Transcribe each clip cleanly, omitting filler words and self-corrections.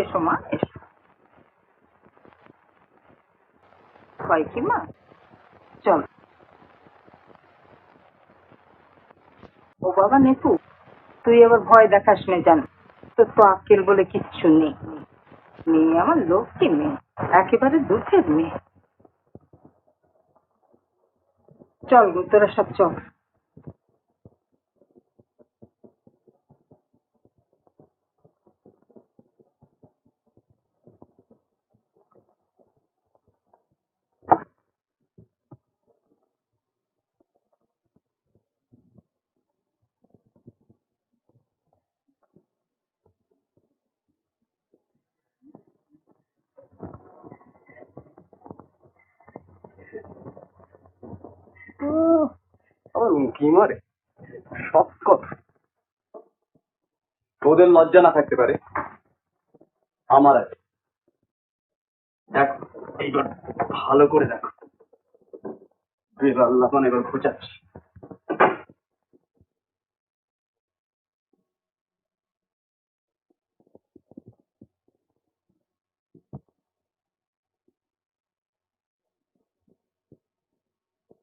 এসো মা, এসো। হয় কি মা, চল। ও বাবা নেপু, তুই আবার ভয় দেখাস নে জান, তোর তো আক্কেল বলে কিচ্ছু নেই। মেয়ে আমার লক্ষ্মী মেয়ে, একেবারে দুধের মেয়ে। চল গো, তোরা সব চল। আমার উঁকি মারে সব কথা। তোদের লজ্জা না থাকতে পারে, আমার আছে। দেখো এইবার ভালো করে দেখো, আল্লাহ এবার খোঁচাচ্ছি।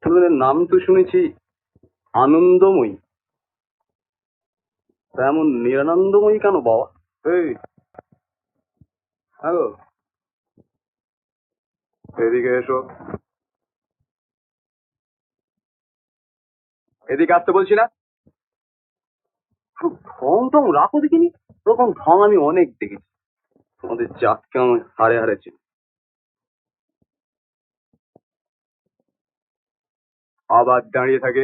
তোদের নাম তো শুনেছি আনন্দময়ী, তেমন নিরানন্দময়ী কেন বাবা? এই হ্যালো, এদিকে এসো, এদিকে আসতে বলছি না? খুব ঢং টং রাখো দেখিনি, ওরকম ঢং আমি অনেক দেখেছি। তোমাদের জাতকে আমি হারে হারেছি। আবার দাঁড়িয়ে থাকে,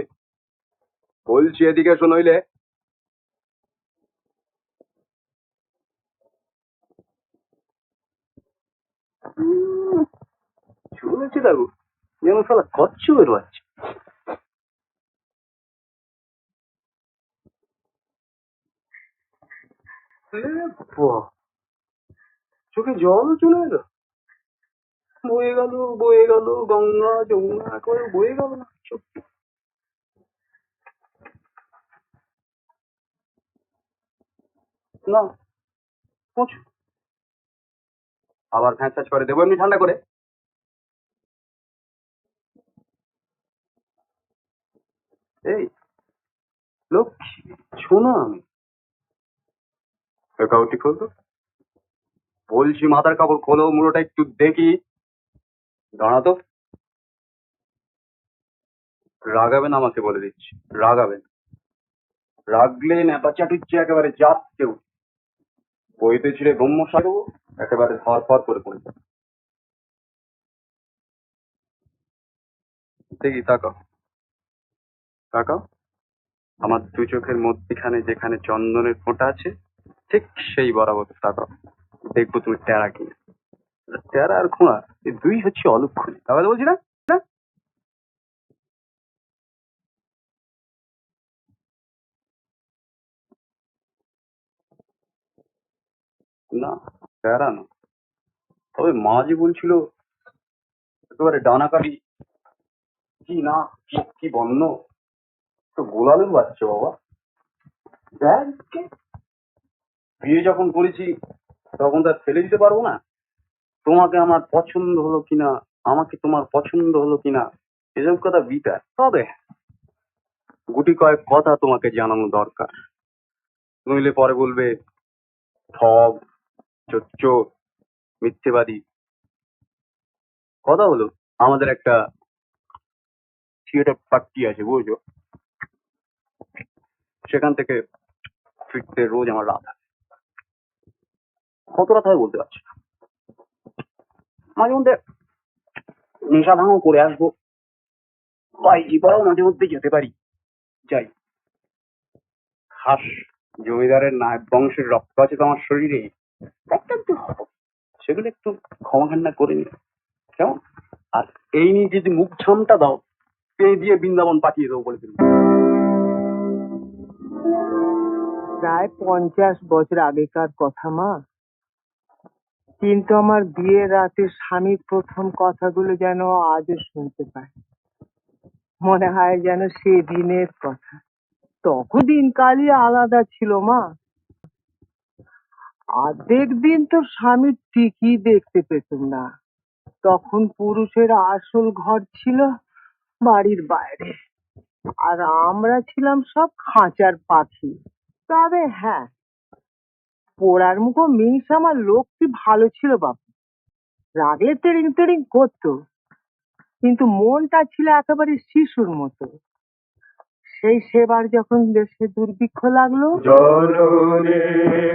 বলছি এদিকে এসো নইলে। শুনেছি দেখো যেন শালা কচ্ছপের বাচ্চা। চোখে জল চলে এলো, বয়ে গেল বয়ে গেল, গঙ্গা যমুনা একেবারে বয়ে গেল না সত্যি। না পৌঁছো, আবার ফ্যাঁচ ফ্যাঁচ করে দেবো এমনি ঠান্ডা করে। এই লক্ষ্মী, শোনো আমি কাউটি খোলতো, বলছি মাথার কাপড় খোলো, মুড়োটা একটু দেখি। দাঁড়াতো, রাগাবেন আমাকে বলে দিচ্ছি, রাগাবেন। রাগলে ন্যাপা চাটুচ্ছে একেবারে জাত কেউ, বইতে ছিঁড়ে ব্রহ্ম সাগো, একেবারে ফর ফর করে পড়ে যাবে। দেখি তাকাও, তাকাও, আমার দু চোখের মধ্যখানে যেখানে চন্দনের ফোঁটা আছে ঠিক সেই বরাবর তাকাও, দেখবো তুমি টেরা কিনা। টেরা আর খোঁড়া এই দুই হচ্ছে অলক্ষণে, তাহলে বলছি না? না না, টেরা না। তবে মা যে বলছিল একেবারে ডানাকাটি, কি না কি কি বন্য, তো গোলালেও বাচ্চা বাবা। দেখ, বিয়ে যখন করেছি তখন তো আর ফেলে দিতে পারবো না। তোমাকে আমার পছন্দ হলো কিনা, আমাকে তোমার পছন্দ হলো কিনা, এসব কথা বিটার। তবে গুটি কয়েক কথা তোমাকে জানানো দরকার, নইলে পরে বলবে ঠগ, চোর, মিথ্যেবাদী। কথা হলো আমাদের একটা থিয়েটার পার্টি আছে বুঝছো, সেখান থেকে ফিরতে রোজ আমার রাত হয়। কত রাত হয় বলতে পারছি না, মাঝে মধ্যে নেশা ভাঙও করে আসবো, বাইজি পড়াও মাঝে মধ্যে যেতে পারি, যাই। খাস জমিদারের নায়ক বংশের রক্ত আছে তো আমার শরীরে, একটা একটু হবে, সেগুলো একটু ক্ষমাখান্না করে নি কেমন। আর এই নিয়ে যদি মুখ ঝামটা দাও, এই দিয়ে বৃন্দাবন পাঠিয়ে দেবো বলে দিল। প্রায় 50 বছর আগেকার কথা মা, কিন্তু আমার বিয়ের রাতে স্বামীর প্রথম কথাগুলো যেন আজও শুনতে পাই। মনে হয় যেন সেদিনের কথা। তখন দিনকালই আলাদা ছিল মা। অর্ধেক দিন তো স্বামীর ঠিকই দেখতে পেতাম না। তখন পুরুষের আসল ঘর ছিল বাড়ির বাইরে, আর আমরা ছিলাম সব খাঁচার পাখি। তবে হ্যাঁ, পোড়ার মুখো মিংস আমার লোকটি ভালো ছিল বাবু। রাগলে তেড়িং তেড়িং করতো, কিন্তু মনটা ছিল একেবারে শিশুর মতো। সেই সেবার যখন দেশে দুর্ভিক্ষ লাগলো, জননী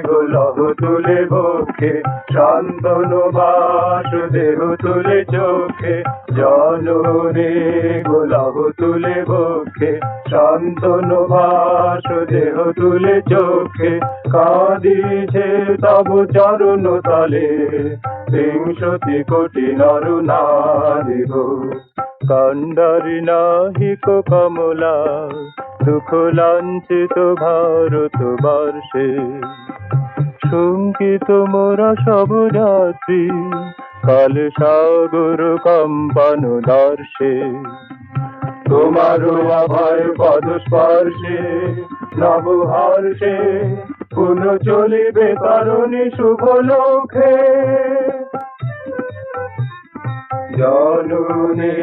গোলাপ তুলে বক্ষে, শান্তনু বাস দেহ তুলে চোখে। জননী গোলাপ তুলে বক্ষে, শান্তনু বাস দেহ তুলে চোখে। কাঁদিছে তব চরণ তলে, বিংশতি কোটি নর নারী গো। কান্ডারি নাহিক কমলা, দুঃখ লাঞ্ছিত ভারতবর্ষে। শঙ্কিত মোরা সব যাত্রী, কাল সাগর কম্পন দর্শে। তোমারও অভয় পদ স্পর্শে, নব হর্ষে, পুনঃ চলিবে তরুণী শুভ লক্ষ্যে। জননী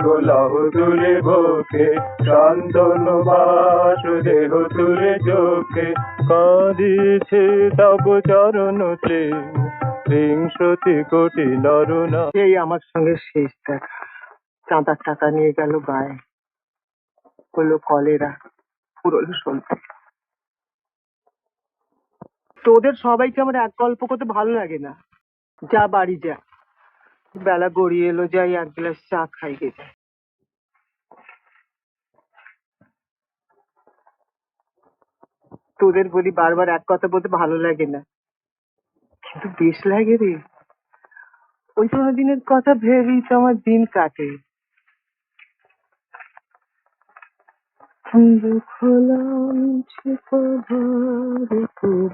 গোলাপ তুলে বক্ষে, শান্তনু বাস দেহ তুলে চোখে। কাঁদিছে তব চরণতে, বিংশতি কোটি নরনা। এই আমার সঙ্গে শেষ দেখা। চাঁদার টাকা নিয়ে গেল গায়ে, হলো কলেরা, পুরোলো সলতে। তোদের সবাইকে আমার এক গল্প করতে ভালো লাগে না। যা বাড়ি যা, বেলা গড়িয়ে এলো, যাই এক গ্লাস চা খাই গে। তোদের বলি বারবার এক কথা বলতে ভালো লাগে না, কিন্তু বেশ লাগে রে। ওই কোনো দিনের কথা ভেবেই তো আমার দিন কাটে। দুঃখ লাঞ্ছিত ভারতবর্ষে।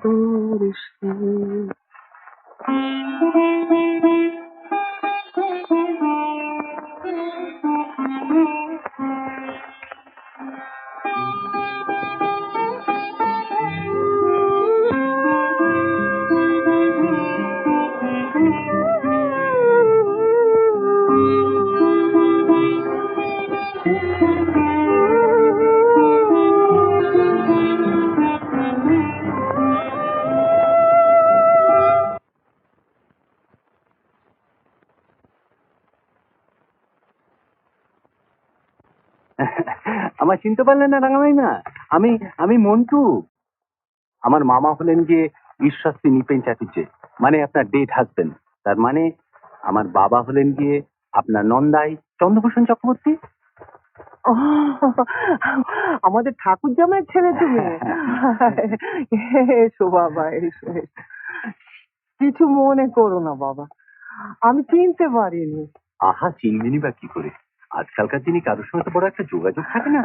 আমার চিনতে পারলেন না রাঙামাইমা? আমি আমি মন্টু। আমার মামা হলেন গিয়ে ঈশ্বরী নিপেন চাটুর্যে, মানে আপনার ডেট হাজবেন্ড। তার মানে আমার বাবা হলেন গিয়ে আপনার নন্দাই চন্দ্রভূষণ চক্রবর্তী। আমাদের ঠাকুর জামাইয়ের ছেলে তুমি? এসো বাবা, এসো এসো। কিছু মনে করো না বাবা, আমি চিনতে পারিনি। আহা, চিনবেনি বা কি করে? আজকালকার দিনে কারোর সঙ্গে তো বড় একটা যোগাযোগ থাকে না।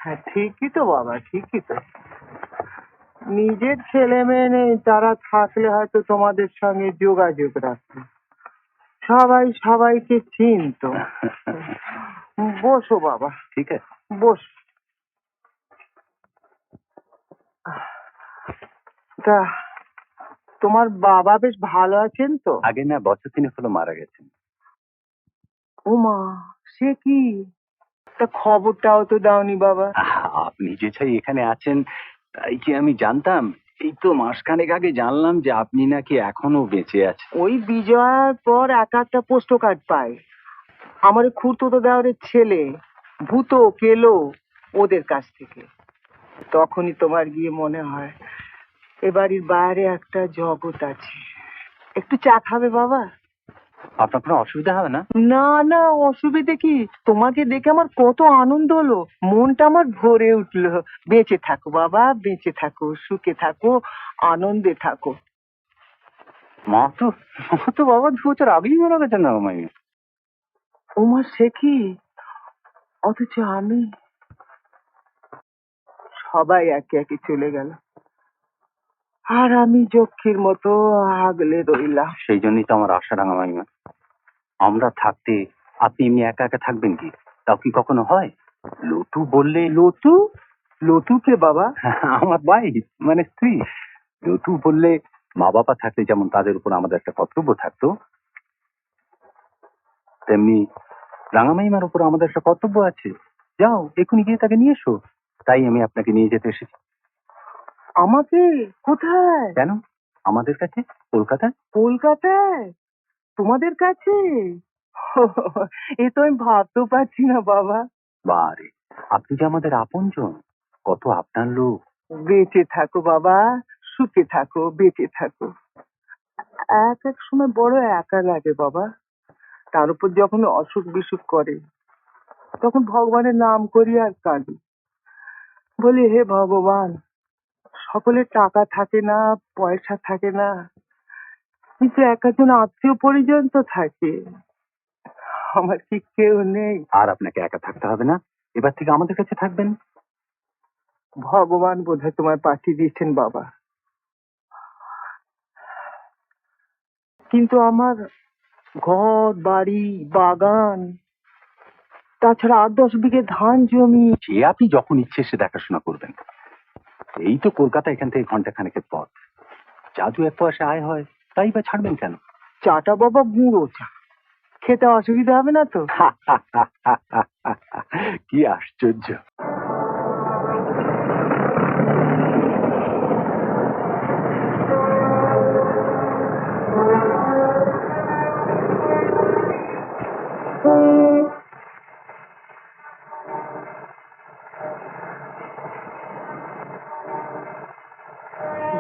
হ্যাঁ ঠিকই তো বাবা, ঠিকই তো। নিজের ছেলে মেয়ে নেই, তারা থাকলে হয়তো তোমাদের সঙ্গে যোগাযোগ রাখতো, সবাই সবাইকে চিনতো। বসো বাবা, ঠিক আছে। বস। তা তোমার বাবা বেশ ভালো আছেন তো? আগে না, বছর তিনেক হলো মারা গেছেন। ওমা, সে কি? তা খবরটাও তো দাওনি বাবা। আপনি যে ছাই এখানে আছেন, তাই কি আমি জানতাম? এই তো মাসখানেক আগে জানলাম যে আপনি নাকি এখনো বেঁচে আছেন। ওই বিজয়ার পর এক একটা পোস্ট কার্ড পাই। আমার খুড়তুতো দেওয়ারের ছেলে ভূত কেলো ওদের কাছ থেকে। তখনই তোমার গিয়ে মনে হয় এ বাড়ির বাইরে একটা জগৎ আছে। একটু চা খাবে বাবা? আপনার কোনো অসুবিধা হবে না? না না, অসুবিধে কি? তোমাকে দেখে আমার কত আনন্দ হলো, মনটা আমার ভরে উঠলো। বেঁচে থাকো বাবা, বেঁচে থাকো, সুখে থাকো, আনন্দে থাকো। মা তো বাবা 2 বছর আগেই মারা গেছেন না মাই। ওমা, সে কি? অথচ আমি। সবাই একে একে চলে গেল, আর আমি যক্ষীর মতো আগলে রইলাম। সেই জন্যই তো আমার আশা রাঙা মাইমা। আমরা থাকতে আপনি এমনি একা একা থাকবেন কি? তাও কি কখনো হয়? লটু বললে লতু? লতু কে বাবা? আমার ভাই, মানে স্ত্রী। লটু বললে মা বাবা থাকলে যেমন তাদের উপর আমাদের একটা কর্তব্য থাকতো, তেমনি রাঙামাইমার উপর আমাদের একটা কর্তব্য আছে। যাও এক্ষুনি গিয়ে তাকে নিয়ে এসো। তাই আমি আপনাকে নিয়ে যেতে এসেছি। আমাকে? কোথায়? কেন? আমাদের কাছে, কলকাতায়। কলকাতায়? তোমাদের কাছে? এ তো আমি ভাবতেও পারছি না বাবা। বারে, আপনি যে আমাদের আপনজন, কত আপনার লোক। বেঁচে থাকো বাবা, সুখে থাকো, বেঁচে থাকো। এক এক সময় বড় একা লাগে বাবা। তার উপর যখন অসুখ বিসুখ করে তখন ভগবানের নাম করি আর কাঁদি। বলি হে ভগবান, সকলের টাকা থাকে না, পয়সা থাকে না, কিন্তু এক একজন আত্মীয় পরিজন তো থাকে। আমার কি কেউ নেই? আর আপনাকে একা থাকতে হবে না, এবার থেকে আমাদের কাছে থাকবেন। ভগবান বোধহয় তোমায় পাঠিয়ে দিয়েছেন বাবা। কিন্তু আমার ঘর বাড়ি বাগান, তাছাড়া 8-10 বিঘে ধান জমি। সে আপনি যখন ইচ্ছে সে দেখাশোনা করবেন। এই তো কলকাতা এখান থেকে ঘন্টা খানেকের পথ। যা দু এক পয়সা আয় হয় তাই বা ছাড়বেন কেন? চাটা বাবা গুঁড়ো চা, খেতে অসুবিধা হবে না তো? কি আশ্চর্য।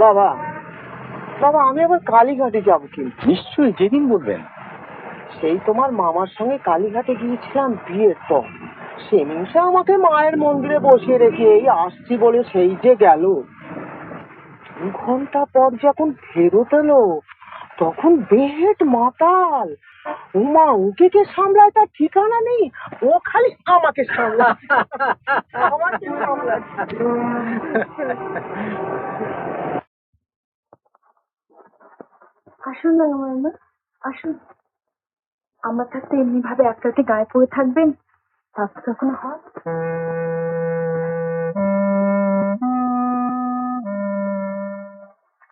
বাবা, বাবা আমি আবার কালীঘাটে যাবো কিন্তু। নিশ্চয়ই, যেদিন বলবেন। সেই তোমার মামার সঙ্গে কালীঘাটে গিয়েছিলাম বিয়ের পর। সে নিমিষে আমাকে মায়ের মন্দিরে বসিয়ে রেখে এই আসছি বলে সেই যে গেল। 2 ঘন্টা পর যখন ফেরত এলো তখন বেহেট মাতাল। উমা ওকে কে সামলায় তার ঠিকানা নেই, ও খালি আমাকে সামলাচ্ছে। আমাকে সামলাচ্ছে। আসুন না মামা, আসুন। আমার থাকতে এমনি ভাবে এক রাতে গায়ে পড়ে থাকবেন, তা তো কখনো হয়?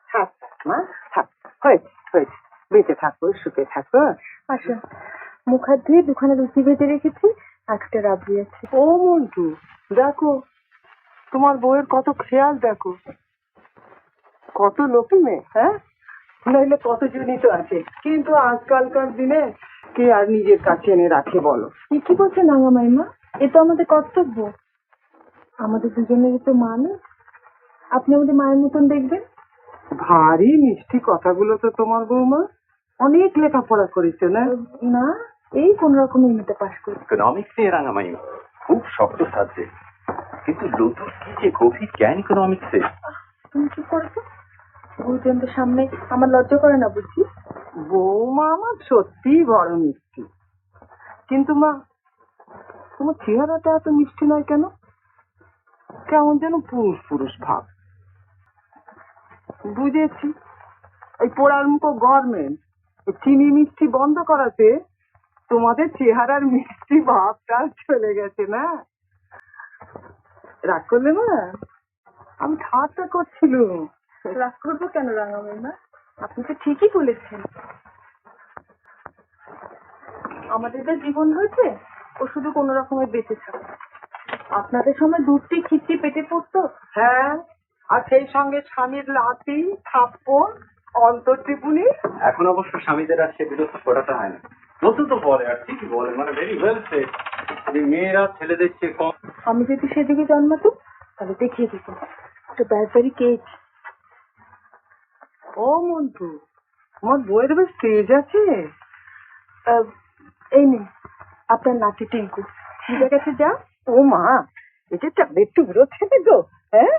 থাক মা, থাক, হয়েছে হয়েছে, বেঁচে থাকো, সুখে থাকো। আসুন, মুখ হাত ধুয়ে 2খানা লুচি ভেজে রেখেছি, একটা রাবড়ি আছে। ও মন্টু, দেখো তোমার বউয়ের কত খেয়াল, দেখো কত লোকে মেয়ে, হ্যাঁ নইলে কত জনই তো আছে, কিন্তু আজকালকার দিনে কে আর নিজের কাছে এনে রাখে বলো? কি বলছেন রাঙা মাইমা? এ তো আমাদের কর্তব্য, আমাদের দুজনের তো মা নেই, আপনি আমাদের মায়ের মতন দেখবেন। ভারী মিষ্টি কথাগুলো তো তোমার বৌমা। অনেক লেখাপড়া করেছে না? না, এই কোন রকম এমনিতে পাশ করি। ইকোনমিক্স নিয়ে রাঙামাইমা খুব শক্ত সাবজেক্ট, কিন্তু লতুর কি যে গভীর জ্ঞান ইকোনমিক্সে। তুমি কি করছো? গুরুজনদের সামনে আমার লজ্জা করে না বুঝছি? বৌমা আমার সত্যিই বড় মিষ্টি, কিন্তু মা তোমার চেহারাটা এত মিষ্টি নয় কেন? কেমন যেন পুরুষ পুরুষ ভাব। বুঝেছি, এই পোড়ার মুখো গভর্নমেন্ট চিনি মিষ্টি বন্ধ করাতে তোমাদের চেহারার মিষ্টি ভাবটা চলে গেছে না? রাগ করলে না? আমি ঠাট্টা করছিলাম। রাগ করবো কেন রাঙা মাইমা? আপনি তো ঠিকই বলেছেন। আমাদের যা জীবন হয়েছে ও শুধু কোনো রকমের বেঁচে থাকে। আপনাদের সময় দুধটি খিচি পেটে পড়তো। হ্যাঁ, আর সেই সঙ্গে স্বামীর লাথি থাপ্পড় অন্তর টিপুনি। এখন অবশ্য স্বামীদের আর সেগুলো ফোটাতে হয় না। নতুন তো বলে, আর ঠিকই বলে, মানে ভেরি ওয়েল সেড, যে মেয়েরা ছেলেদের চেয়ে কম। আমি যদি সেদিকে জন্মাতো তাহলে দেখিয়ে দিত একটা ব্যাটারি কেক। ও মন্টু, তোমার বইয়ের বেশ তেজ আছে। এই নিন আপনার নাতি টিঙ্কু, নিজের কাছে যা। ও মা, এটা চাঁদের টুকরো ছেলে গো, হ্যাঁ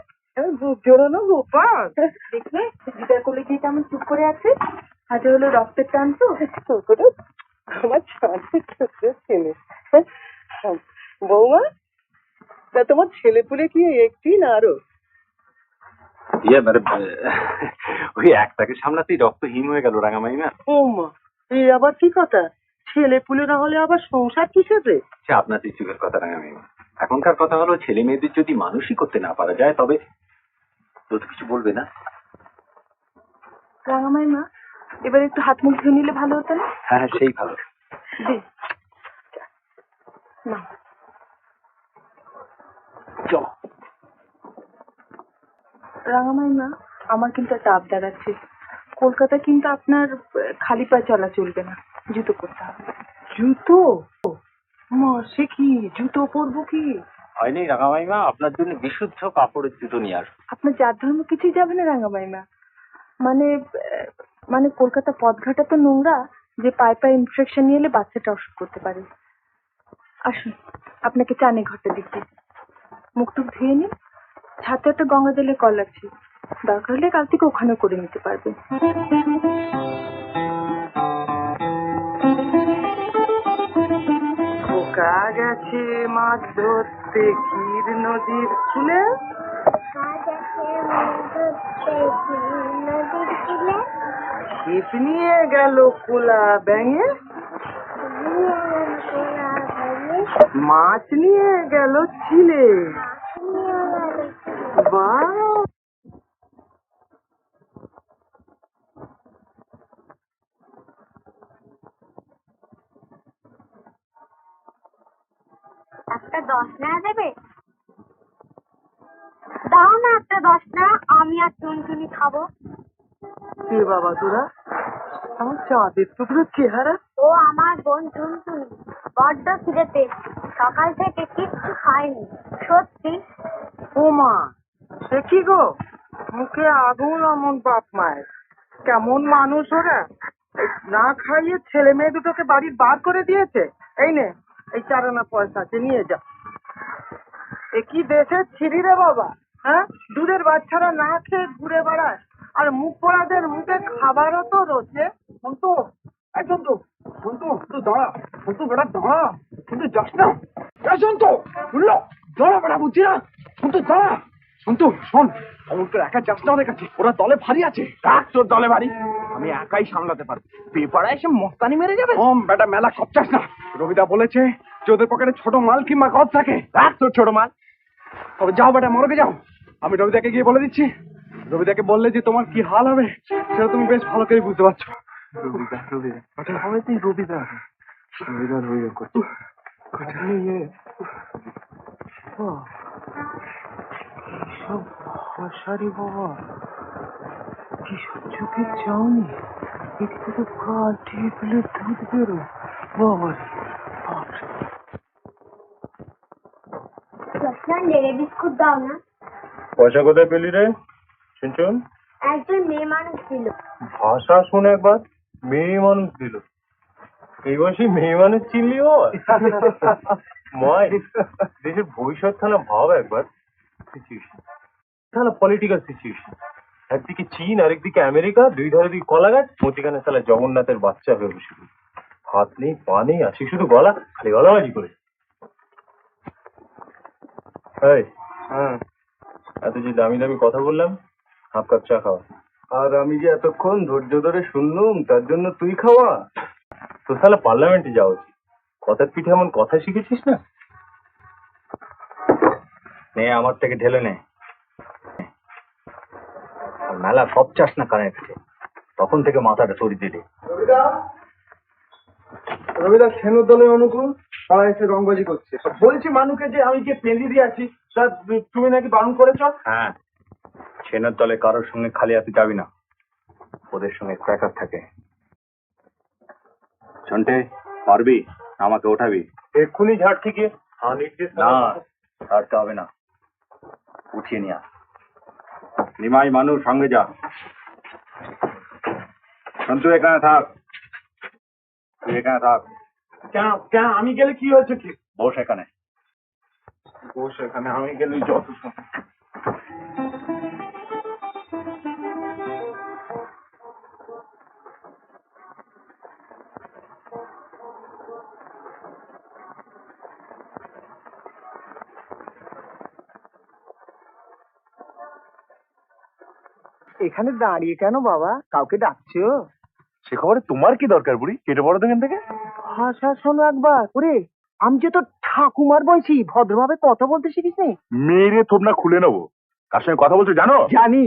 বুক জোড়ানো গোপাল। দেখলে দিদার কোলে গিয়ে কেমন চুপ করে আছে, আজ হলো রক্তের টান তো। টুকরো, আমার চাঁদের টুকরো ছেলে। বৌমা, তা তোমার ছেলে পুলে কি একটি না আরো? মানে ওই একটাকে সামলাতেই রক্তহীন হয়ে গেল রাঙামাইমা। ও মা, এই আবার কি কথা? ছেলে পুলে না হলে আবার সংসার কিসের? সে আপনার যুগের কথা রাঙামাইমা। এখনকার কথা হলো ছেলে মেয়েদের যদি মানুষই করতে না পারা যায় তবে তো কিছু বলবে না। রাঙামাইমা, এবার একটু হাত মুখ ধুয়ে নিলে ভালো হতো না? হ্যাঁ হ্যাঁ, সেই ভালো। দে না। চলো। রাঙামাইমা, আমার কিন্তু একটা আবদার আছে। কলকাতা কিন্তু আপনার খালি পায়ে চলা চলবে না, জুতো পরতে হবে। জুতো? মা, সে কি জুতো পরবো কি? হয়নি রাঙামাইমা, আপনার জন্য বিশুদ্ধ কাপড়ের জুতো নিয়ে আসবো। আপনার জাত ধর্ম কিছুই যাবে না রাঙামাইমা। মানে মানে কলকাতা পথঘাটা তো নোংরা, যে পায়ে পায়ে ইনফেকশন নিয়ে এলে বাচ্চাটা অসুখ করতে পারে। আসুন, আপনাকে চানে ঘরটা দেখি। মুখ টুক ধুয়ে নিন। ছাতে একটা গঙ্গা জলের কল আছে, দরকার হলে কাল থেকে ওখানে করে নিতে পারবে। খোকা গেছে মাছ ধরতে ক্ষীর নদীর কূলে। ছিপ নিয়ে গেল কোলা ব্যাঙে, মাছ নিয়ে গেল ছিলে। বাহ! একটা 10 দেবে? দাও না একটা 10, আমি আর টুনটুনি খাবো। কে বাবা তোরা? আমার চাঁদের টুকরো চেহারা। ও আমার বোন টুনটুনি, বড্ড খিদে পেয়েছে, সকাল থেকে কিচ্ছু খায়নি। সত্যি? ও মা, সে কি গো? মুখে আগুন অমন বাপ মায়ের। কেমন মানুষ ওরা! এই না খাইয়ে ছেলে মেয়ে দুটোকে বাড়ির বার করে দিয়েছে। এই নে, এই 4 আনা পয়সা আছে, নিয়ে যা। এ কি দেশের ছিরি রে বাবা? হ্যাঁ, দুধের বাচ্চারা না খেয়ে ঘুরে বেড়ায়, আর মুখ পোড়াদের মুখে খাবারও তো রোচে। সন্তু, এই সন্তু, সন্তু, তুই দাঁড়া। সন্তু বেটা দাঁড়া, কিন্তু যাস না। সন্তু, শুনলো? দাঁড়া বেটা, বুঝছি না। সন্তু দাঁড়া। সন্তু শোন, অমন করে একা যাস না ওদের কাছে, ওরা দলে ভারী আছে। কাক তোর দলে ভারী? আমি একাই সামলাতে পারবো। পেপারে এসে মস্তানি মেরে যাবে। বেটা মেলা সব চাস না। রবিদা বলেছে যে ওদের পকেটে ছোট মাল কিংবা গদ থাকে। রাখ তোর ছোট মাল। তবে যাও বেটা, মরকে যাও। আমি রবিদাকে গিয়ে বলে দিচ্ছি। রবিদাকে বললে যে তোমার কি হাল হবে সেটা তুমি বেশ ভালো করে বুঝতে পারছো। রবিদা রবিদা হবে তুই রবিদা রবিদা রবিদা করছি। সব ভাষারি বাবা, কি চোখে চাউনি, এদিকে তো কাল টিপলে দুধ বেরো। বাবা লেগে বিস্কুট দাও না। পয়সা কোথায় পেলি রে শুনছুন? একজন মেয়ে মানুষ ছিল। ভাষা শুনে একবার মেয়ে মানুষ দিল। এই বয়সে মেয়ে মানুষ চিনলি বাবা? ময়, দেশের ভবিষ্যৎ খানা ভাব একবার। সিচুয়েশন তাহলে পলিটিক্যাল সিচুয়েশন, একদিকে চীন আর একদিকে আমেরিকা, দুই ধারে দুই কলাগাছ, মধ্যিখানে তাহলে জগন্নাথের বাচ্চা হয়ে বসে। হাত নেই পা নেই, আছে শুধু গলা, খালি গলাবাজি করে। এই, এত যে দামি দামি কথা বললাম, হাফ কাপ চা খাওয়া। আর আমি যে এতক্ষণ ধৈর্য ধরে শুনলুম, তার জন্য তুই খাওয়া? তো তাহলে পার্লামেন্টে যাওয়া উচিত। কথার পিঠে এমন কথা শিখেছিস না? নে আমার থেকে ঢেলে নে। আর মেলা সব চাস না কানের কাছে, তখন থেকে মাথাটা সরি দিলে। রবিদা, রবিদা সেনুর দলে অনুকূল পাড়ায় এসে রংবাজি করছে। বলছি মানুকে যে আমি কে পেঁদি দিয়ে আছি, তা তুমি নাকি বারণ করেছ? হ্যাঁ, সেনার দলে কারোর সঙ্গে খালি হাতে যাবি না, ওদের সঙ্গে ক্র্যাকার থাকে। শুনতে পারবি? আমাকে ওঠাবি এক্ষুনি ঝাড় থেকে। না, ছাড়তে হবে না, উঠিয়ে নিয়ে আস। নিমাই মানুষ সঙ্গে যা। সন্তু এখানে থাক, তুই এখানে থাক। কেন কেন আমি গেলে কি হয়েছে? কি বস এখানে। বস এখানে, আমি গেলে যত এখানে দাঁড়িয়ে কেন বাবা? কাউকে ডাকছো? সে খবরে তোমার কি দরকার বুড়ি? কেটে পড়ো এখান থেকে। ভাষা শোনো একবার। ওরে, আমি যে তোর ঠাকুমার বলছি, ভদ্রভাবে কথা বলতে শিখিস নি? মেরে থোবনা খুলে নেবো। কার সঙ্গে কথা বলছো জানো? জানি।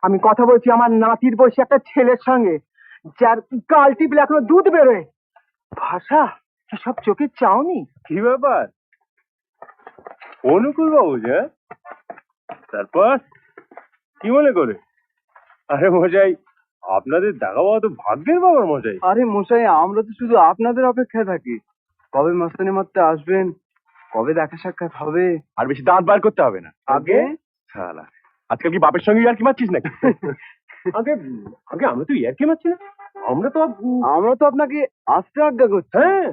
আমি কথা বলছি আমার নাতির বয়সী একটা ছেলের সঙ্গে, যার গাল টিপলে এখনো দুধ বেরোয়। ভাষা এসব চোখে চাওনি? কি ব্যাপার অনুকূল বাবু যে? তারপর কি মনে করে? আরে মশাই, আপনাদের দেখা পাওয়া তো ভাগ্যের বাবার মশাই। আরে মশাই, আমরা তো শুধু আপনাদের অপেক্ষায় থাকি। কবে মাস্তানি মারতে আসবেন, কবে দেখা সাক্ষাৎ হবে। আর বেশি দাঁত বার করতে হবে না। আগে শালা, আজকাল কি বাপের সঙ্গে ইয়ার্কি মারছিস নাকি? আগে আগে আমরা তো ইয়ার্কি মারছি না, আমরা তো আপনাকে আসতে আজ্ঞা করছি। হ্যাঁ,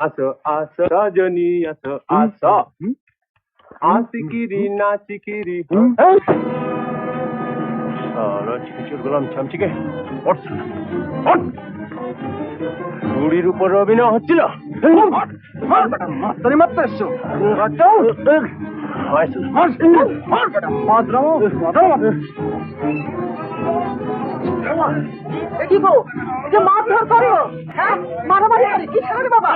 আসো আসো রজনী, আসো আসো আশিকিরি নাচিকিরি। সারা চিকিচুর গোলাম চামচিকে চুরির উপর অভিনয় হচ্ছিল। মাস্তানি মারতে এসছো? কি গো, এই যে মারধর করো, হ্যাঁ মারামারি করে কি ছেড়ে বাবা?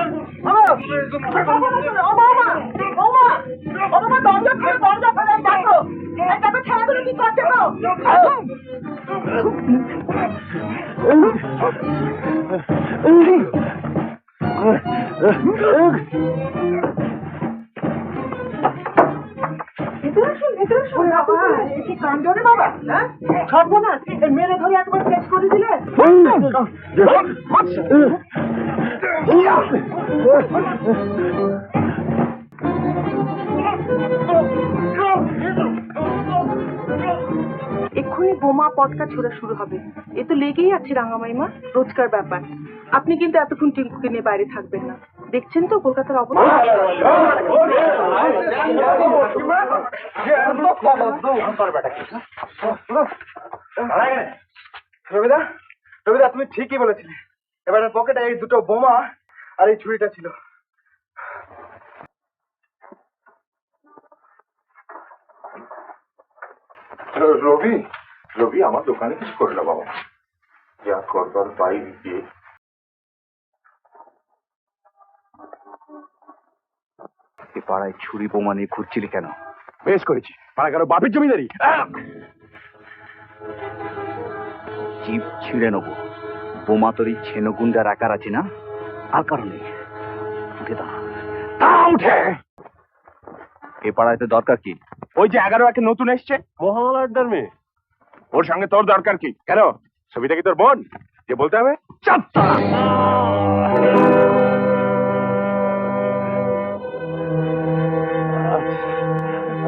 দরজা ফেলে দেখো, দেখো ছেলেগুলো কি করছে গো। কাণ্ডরে বাবা, হ্যাঁ সর্বনাশ, মেরে ধরে একবার শেষ করে দিলে। এক্ষুনি বোমা পটকা ছোড়া শুরু হবে। এ তো লেগেই আছে রাঙামাইমা, রোজকার ব্যাপার। আপনি কিন্তু এতক্ষণ টিঙ্কুকে নিয়ে বাইরে থাকবেন না। দেখছেন তো কলকাতার অবস্থা। রবিদা, রবিদা তুমি ঠিকই বলেছিলে। এবার পকেটে এই দুটো বোমা আর এই ছুরিটা ছিল। রবি, রবি আমার দোকানে কিছু করে না বাবা, যা করবার বাইরে গিয়ে। এ পাড়ায় ছুরি বোমা নিয়ে ঘুরছিলি কেন? বেশ করেছি, পাড়া কারো বাপের জমিদারি। জিপ ছিঁড়ে নেবো। বোমা তোর এই ছেনো গুন্ডার আকার আছে না? আর কারণে উঠে দাঁড়া। উঠে এ পাড়ায় তো দরকার কি? ওই যে 11 একে নতুন এসছে, মহামাল আড্ডার মেয়ে, ওর সঙ্গে তোর দরকার কি? কেন, ছবিটা কি তোর বোন যে বলতে হবে?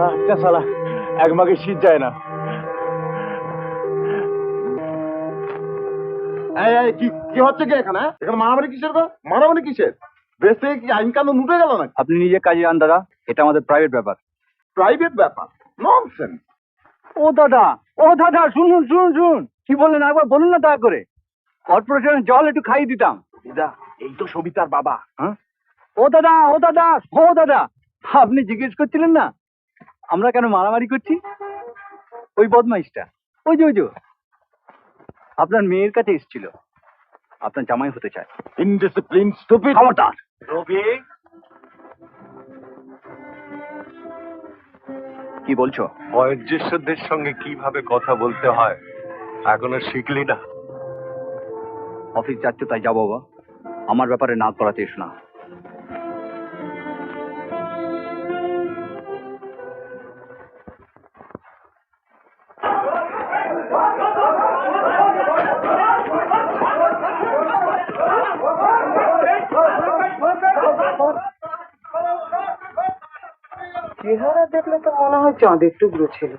আচ্ছা শালা, এক মাগে শীত যায় না। কি কি হচ্ছে কি এখানে? এখানে মারামারি কিসের গো? মারামারি কিসের? দেশ থেকে কি আইন কানুন উঠে গেল না? আপনি নিজে কাজে যান দাদা, এটা আমাদের প্রাইভেট ব্যাপার। প্রাইভেট ব্যাপার? ননসেন্স। ও দাদা শুনুন শুনুন শুনুন, কি বললেন একবার বলুন না দয়া করে। কর্পোরেশনের জল একটু খাইয়ে দিতাম। দিদা, এই তো সবিতার বাবা। হ্যাঁ, ও দাদা আপনি জিজ্ঞেস করছিলেন না আমরা কেন মারামারি করছি? ওই বদমাইশটা, ওই যে আপনার মেয়ের কাছে এসেছিল, আপনার জামাই হতে চায়। Indiscipline, stupid. খবরদার। রবি, কি বলছো? বয়োজ্যেষ্ঠদের সঙ্গে কিভাবে কথা বলতে হয় এখনো শিখলি না? অফিস যাচ্ছ তাই যাবো বাবা, আমার ব্যাপারে নাক করাতে এসো না। চেহারা দেখলে তো মনে হয় চাঁদের টুকরো ছিল,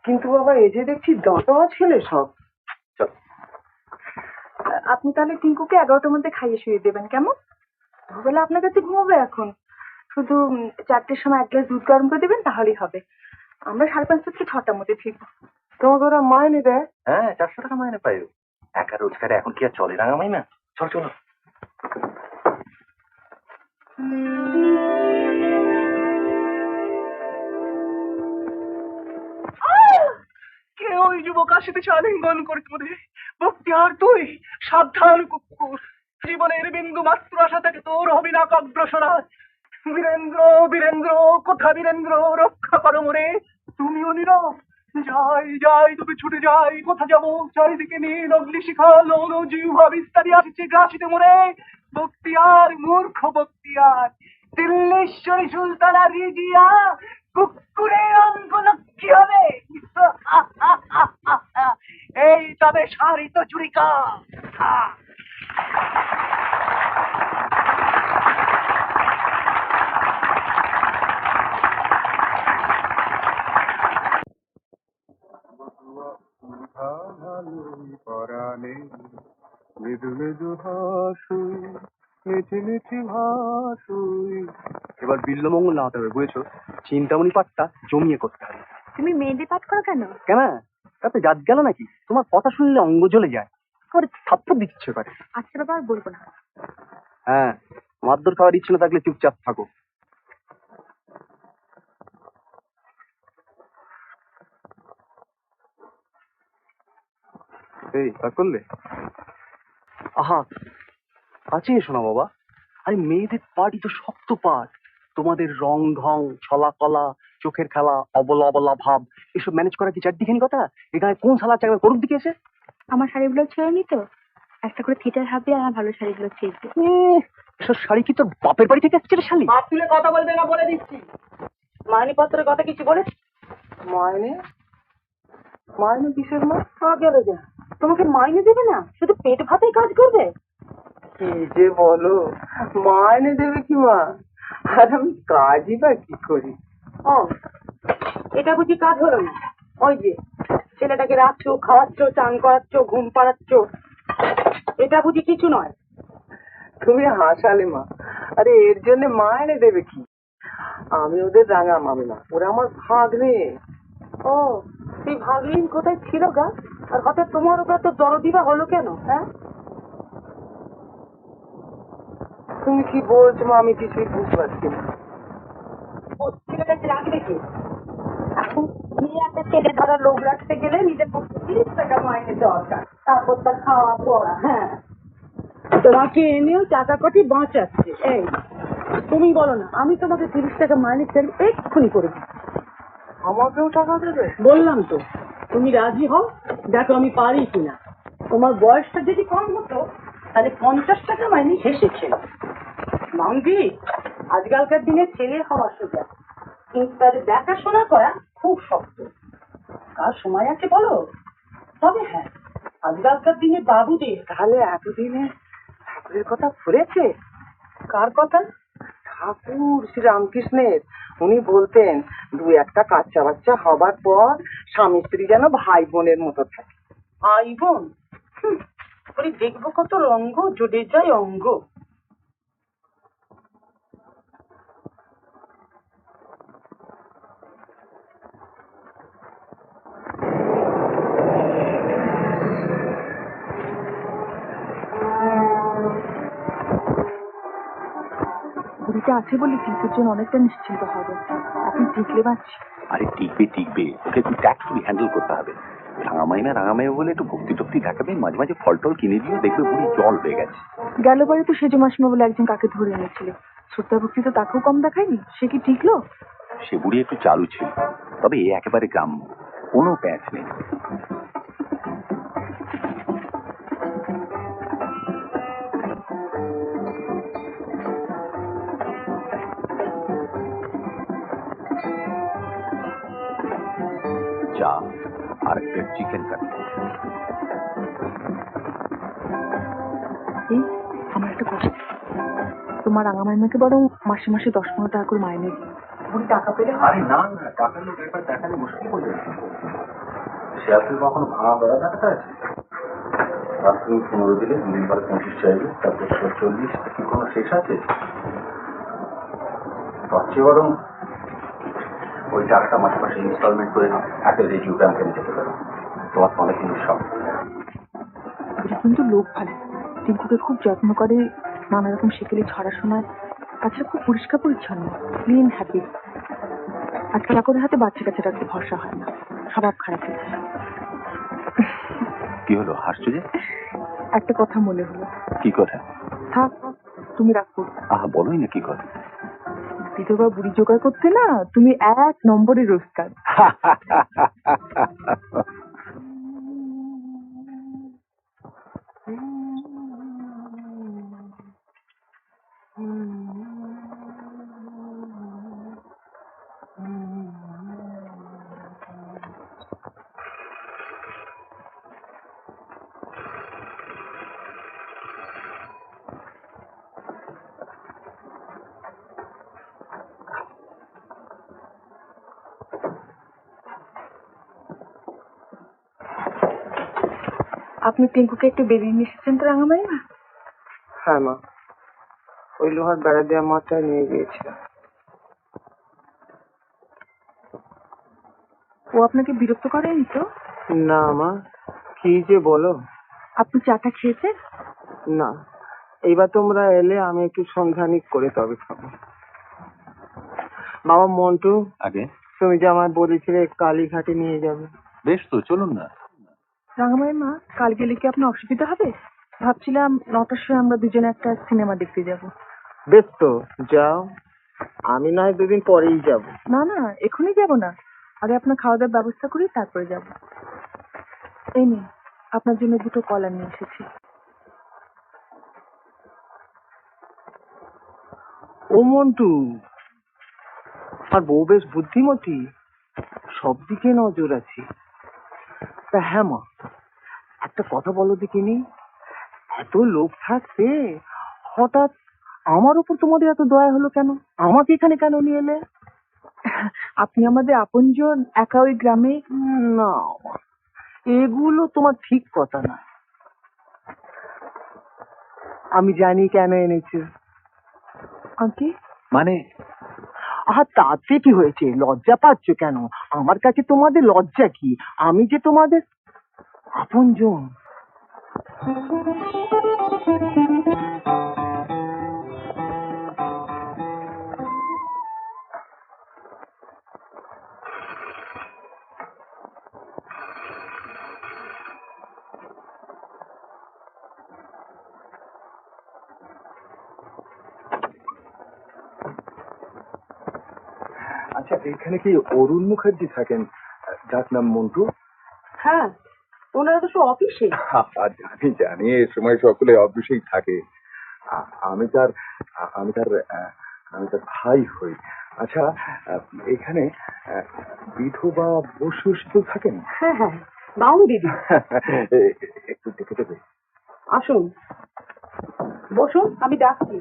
কিন্তু বাবা এই যে দেখছি দাঁতওয়া ছেলে সব। আপনি তাহলে টিঙ্কুকে 11টার মধ্যে খাইয়ে শুয়ে দেবেন, কেমন? ভোরবেলা আপনার কাছে ঘুমাবে এখন। শুধু 4টের সময় 1 গ্লাস দুধ গরম করে দেবেন, তাহলেই হবে। আমরা 5:30 থেকে 6টার মধ্যে ফিরবো। তোমাকে ওরা মাইনে দেয়? হ্যাঁ, 400 টাকা মাইনে পাই। একা রোজগারে এখন কি আর চলে রাঙামাই না? চলো। কে ওই যুবক আসিতেছে আলিঙ্গন করিতে মধ্যে? বক্তিয়ার তুই সাবধান কুকুর, জীবনের বিন্দু মাত্র আশা থেকে তোর হবি না অগ্রসরা। বীরেন্দ্র, কোথা বীরেন্দ্র, রক্ষা করো মোরে। তুমিও নীরব, যাই যাই তবে ছুটে যাই, কোথা যাবো চারিদিকে নীল অগ্নিশিখা, লৌল জিহ্বা বিস্তারি আসছে গ্রাসিতে মোড়ে। বক্তিয়ার মূর্খ বক্তিয়ার, দিল্লেশ্বরী সুলতানা রিজিয়া কুকুরের অঙ্গ লক্ষ্মী হবে। এই তবে সারিত চুরিকা। মৃদু মৃদু হাসুই, মিঠি মিঠি ভাসুই। এবার বিল্লমঙ্গল নামাতে হবে, বুঝেছো? চিন্তামণি পাঠটা জমিয়ে করতে হবে। তুমি মেহেদি পাঠ করো কেন? কেন, তাতে জাত গেল নাকি? তোমার কথা শুনলে অঙ্গ জ্বলে যায়, করে থাপ্পড় দিতে ইচ্ছে করে। আচ্ছা বাবা, আর বলবো না। হ্যাঁ, মারধর খাওয়ার ইচ্ছে না থাকলে চুপচাপ থাকো। এই তা করলে? আহা, কাছে এসো না বাবা। আরে মেয়েদের পার্টি তো শক্ত পাঠ। তোমাদের রং ঢং, ছলা কলা, চোখের খেলা, অবলা অবলা ভাব, এসব ম্যানেজ করা কি চারদিখানি কথা? এখানে কোন শালা চাকরি করুক দিকে এসে? আমার শাড়িগুলো ছেড়ে নি তো, একটা করে থিয়েটার হবে আর আমার ভালো শাড়িগুলো ছেড়ে। এসব শাড়ি কি তোর বাপের বাড়ি থেকে আসছে রে শালি? বাপ তুলে কথা বলবে না বলে দিচ্ছি। মাইনে পত্রের কথা কিছু বলে? মাইনে? মাইনে কিসের মা? গেল যা, তোমাকে মাইনে দেবে না, শুধু পেট ভাতেই কাজ করবে? কি যে বলো, মাইনে দেবে কি মা? আর আমি কাজই বা কি করি? ও, এটা বুঝি কাজ হলো না? ওই যে ছেলেটাকে রাখছো, খাওয়াচ্ছ, চান করাচ্ছ, ঘুম পাড়াচ্ছ, এটা বুঝি কিছু নয়? তুমি হাসালে মা। আরে এর জন্য মাইনে দেবে কি? আমি ওদের রাঙা মামি না, ওরা আমার ভাগ্নে। ও, সেই ভাগিন কোথায় ছিল গা? আর হঠাৎ তোমার ওপর তো দরদি বা হলো কেন? হ্যাঁ, তুমি কি বলছো মা? আমি কিছুই বুঝতে পারছি না। ও ছেলেটাকে রাখবে কি? এখন নিয়ে একটা ছেলে ধরা লোক রাখতে গেলে নিজের পক্ষে 30 টাকা মাইনে দরকার, তারপর তার খাওয়া পড়া। হ্যাঁ, তোমাকে এনেও টাকা কটি বাঁচাচ্ছে। এই তুমি বলো না, আমি তোমাকে 30 টাকা মাইনে চাই, এক্ষুনি করে দিচ্ছি। আমাকেও টাকা দেবে? বললাম তো, তুমি রাজি হও, দেখো আমি পারি কিনা। তোমার বয়সটা যদি কম হতো তাহলে 50 টাকা মাইনে হেসেছিল। মামজি, আজকালকার দিনে ছেলে হওয়া সোজা, কিন্তু তাদের দেখাশোনা করা খুব শক্ত। কার সময় আছে বলো? তবে হ্যাঁ, আজকালকার দিনে বাবুদের। তাহলে এতদিনে ঠাকুরের কথা ফুরেছে? কার কথা? ঠাকুর শ্রী রামকৃষ্ণের। উনি বলতেন, দু একটা বাচ্চা বাচ্চা হবার পর স্বামী স্ত্রী যেন ভাই বোনের মতো থাকে। ভাই বোন? ওরে দেখবো কত রঙ্গ জুড়ে যায় অঙ্গ। বুড়িটা আছে বলে টিকের জন্য অনেকটা নিশ্চিন্ত হবে। এখন টিকলে পাচ্ছি। আরে টিকবে টিকবে, ওকে একটু ট্যাক্টফুলি হ্যান্ডেল করতে হবে। রাঙামাইনা বলে একটু ভক্তি টক্তি দেখাবে, মাঝে মাঝে ফল টল কিনে দিও, দেখবে বুড়ি জল হয়ে গেছে। গেলবারে তো সেজো মাসিমা বলে একজন কাকে ধরে এনেছিল, শ্রদ্ধা ভক্তি তো তাকেও কম দেখায়নি। সে কি টিকলো? সে বুড়ি একটু চালু ছিল, তবে এ একেবারে গ্রাম্য, কোনো প্যাচ নেই। চা আর একটা চিকেন কারি। এই আমার একটা কথা, তোমার রাঙামাইমাকে বরং মাসে মাসে 10-15 টাকা করে মাইনে দিই। বুড়ি টাকা পেলে আরে না না, টাকার লোক একবার দেখালে মুশকিল হয়ে যাবে। সে আপনি কখনো ভাঙা বেড়া টাকাটা আছে? আর তুমি 15 দিলে, 2 দিন পরে 25 চাইবে, তারপর 40, কি কোনো শেষ আছে? তার চেয়ে বরং ওই টাকাটা মাসে মাসে ইনস্টলমেন্ট করে একটা রেডিও ব্যাংকে নিয়ে যেতে পারো, তোমার তো অনেক জিনিস সব। কিন্তু লোক ভালো, টিঙ্কুকে খুব যত্ন করে, নানা রকম শিখলে ছড়া শোনায়। তাছাড়া খুব পরিষ্কার পরিচ্ছন্ন, ক্লিন হ্যাপি। আর চাকরের হাতে বাচ্চা কাছে রাখতে ভরসা হয় না, স্বভাব খারাপ হয়ে যায়। কি হলো, হাসছো যে? একটা কথা মনে হলো। কি কথা? থাক, তুমি রাখো। আহা, বলোই না কি কথা। বিধবা বুড়ি জোগাড় করতে না তুমি 1 নম্বরের ওস্তাদ। আপনি টিঙ্কুকে একটু বেরিয়ে নিয়ে এসেছেন তো রাঙামাইমা? হ্যাঁ মা, ওই লোহার বেড়া দেওয়া মাঠটা নিয়ে গিয়েছিলাম। ও আপনাকে বিরক্ত করেনি তো? না মা, কি যে বলো। আপনি চাটা খেয়েছেন? না, এইবার তোমরা এলে আমি একটু সন্ধানিক করে তবে খাবো। বাবা মন্টু, আগে তুমি যে আমায় বলেছিলে কালীঘাটে নিয়ে যাবে। বেশ তো, চলুন না। রাঙামাইমা, কাল গেলে কি আপনার অসুবিধা হবে? ভাবছিলাম 9টার সময় আমরা দুজনে একটা সিনেমা দেখতে যাব। বেশ তো, যাও। আমি না হয় 2 দিন পরেই যাব। না না, এখনই যাব না, আগে আপনার খাওয়া দাওয়ার ব্যবস্থা করি তারপরে যাব। এই নিন, আপনার জন্য 2টো কলা নিয়ে এসেছি। ও মন্টু, আর বউ বেশ বুদ্ধিমতী, সব দিকে নজর আছে। তা হ্যাঁ মা, একটা কথা বলো দেখিনি, এত লোক থাকতে হঠাৎ আমার উপর তোমাদের এত দয়া হলো কেন? আমাকে এখানে কেন নিয়ে এলে? আপনি আমাদের আপনজন, একা ওই গ্রামে। না, এগুলো তোমার ঠিক কথা না। আমি জানি কেন এনেছো। আন্টি, মানে আহা, তাতে কি হয়েছে? লজ্জা পাচ্ছ কেন? আমার কাছে তোমাদের লজ্জা কি? আমি যে তোমাদের আপনজন। আচ্ছা, এখানে কি অরুণ মুখার্জি থাকেন, যার নাম মন্টু? হ্যাঁ, ওনারা তো সব অফিসে। জানি জানি, এ সময় সকলে অফিসেই থাকে। আমি তার আমি তার আমি তার ভাই হই। আচ্ছা, এখানে বিধবা বসু তো থাকেন? হ্যাঁ হ্যাঁ, বাউন দিদি। একটু দেখে দেবে? আসুন, বসুন, আমি ডাকছি।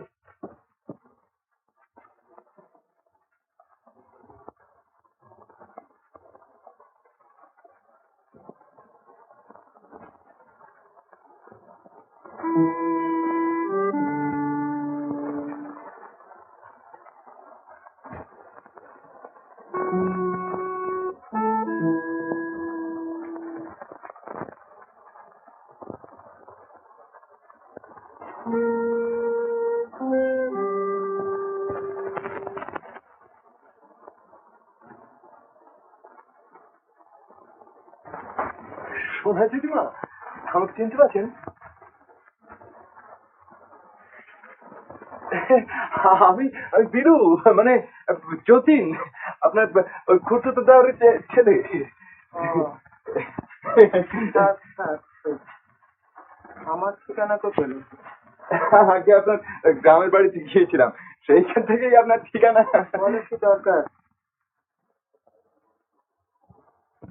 শোনা দিদিমা, আমাকে চিনতে পারছেন? আমি আমি বিরু, মানে যতীন, আপনার ওই খুঁড়তো দেওয়ার ছেলে। আমার ঠিকানা তো পেল। আগে আপনার গ্রামের বাড়িতে গিয়েছিলাম, সেইখান থেকেই আপনার ঠিকানা। বলো কি দরকার?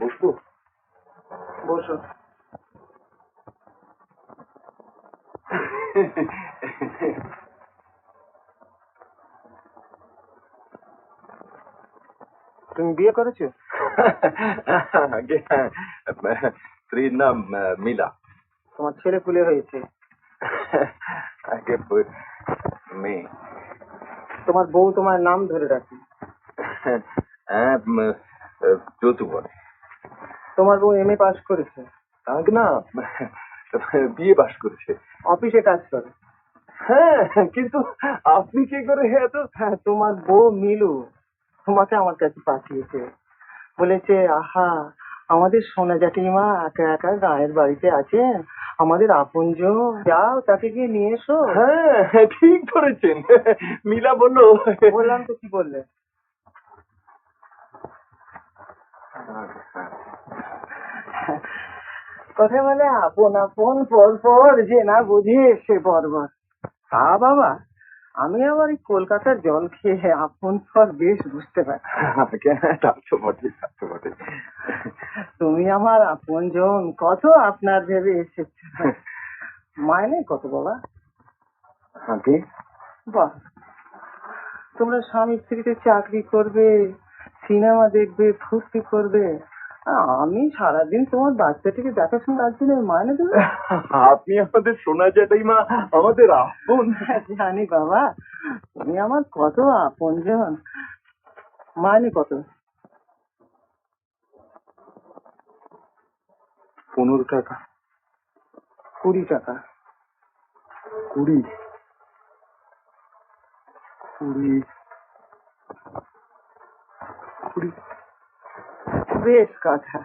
বসবো? বসো। তুমি বিয়ে করেছো? আগে স্ত্রীর নাম মিলা। তোমার ছেলে পুলে হয়েছে? আগে মেয়ে। তোমার বউ তোমার নাম ধরে রাখে? হ্যাঁ, যতু বলে। তোমার বউ এমএ পাস করেছে? আগে না, বিয়ে পাশ করেছে। অফিসে কাজ করে? হ্যাঁ, কিন্তু আপনি কি করে এত? হ্যাঁ, তোমার বউ মিলু তোমাকে আমার কাছে পাঠিয়েছে, বলেছে আহা আমাদের সোনা জ্যাঠিমা একা একা গায়ের বাড়িতে আছেন, আমাদের আপনজন। যাও তাকে গিয়ে নিয়ে এসো। হ্যাঁ ঠিক ধরেছেন, মিলা বললো। বললাম তো, কি বললে? কথা বলে আপন আপন পর পর, যে না বুঝে সে বর্বর। তা বাবা, আমি আবার এই কলকাতার জল খেয়ে আপন পর বেশ বুঝতে পারি। তুমি আমার আপনজন, কত আপনার ভেবে এসেছ। মাইনে কত বাবা? বাহ, তোমরা স্বামী স্ত্রীতে চাকরি করবে, সিনেমা দেখবে, ফুর্তি করবে, আমি সারাদিন তোমার বাচ্চাটিকে দেখাশোনা রাখছি না, মাইনে দেবে? আপনি আমাদের সোনা জ্যাঠাইমা, আমাদের আপন। জানি বাবা, তুমি আমার কত আপনজন। মাইনে কত? 15 টাকা। 20 টাকা। 20 20 20। বেশ কথা।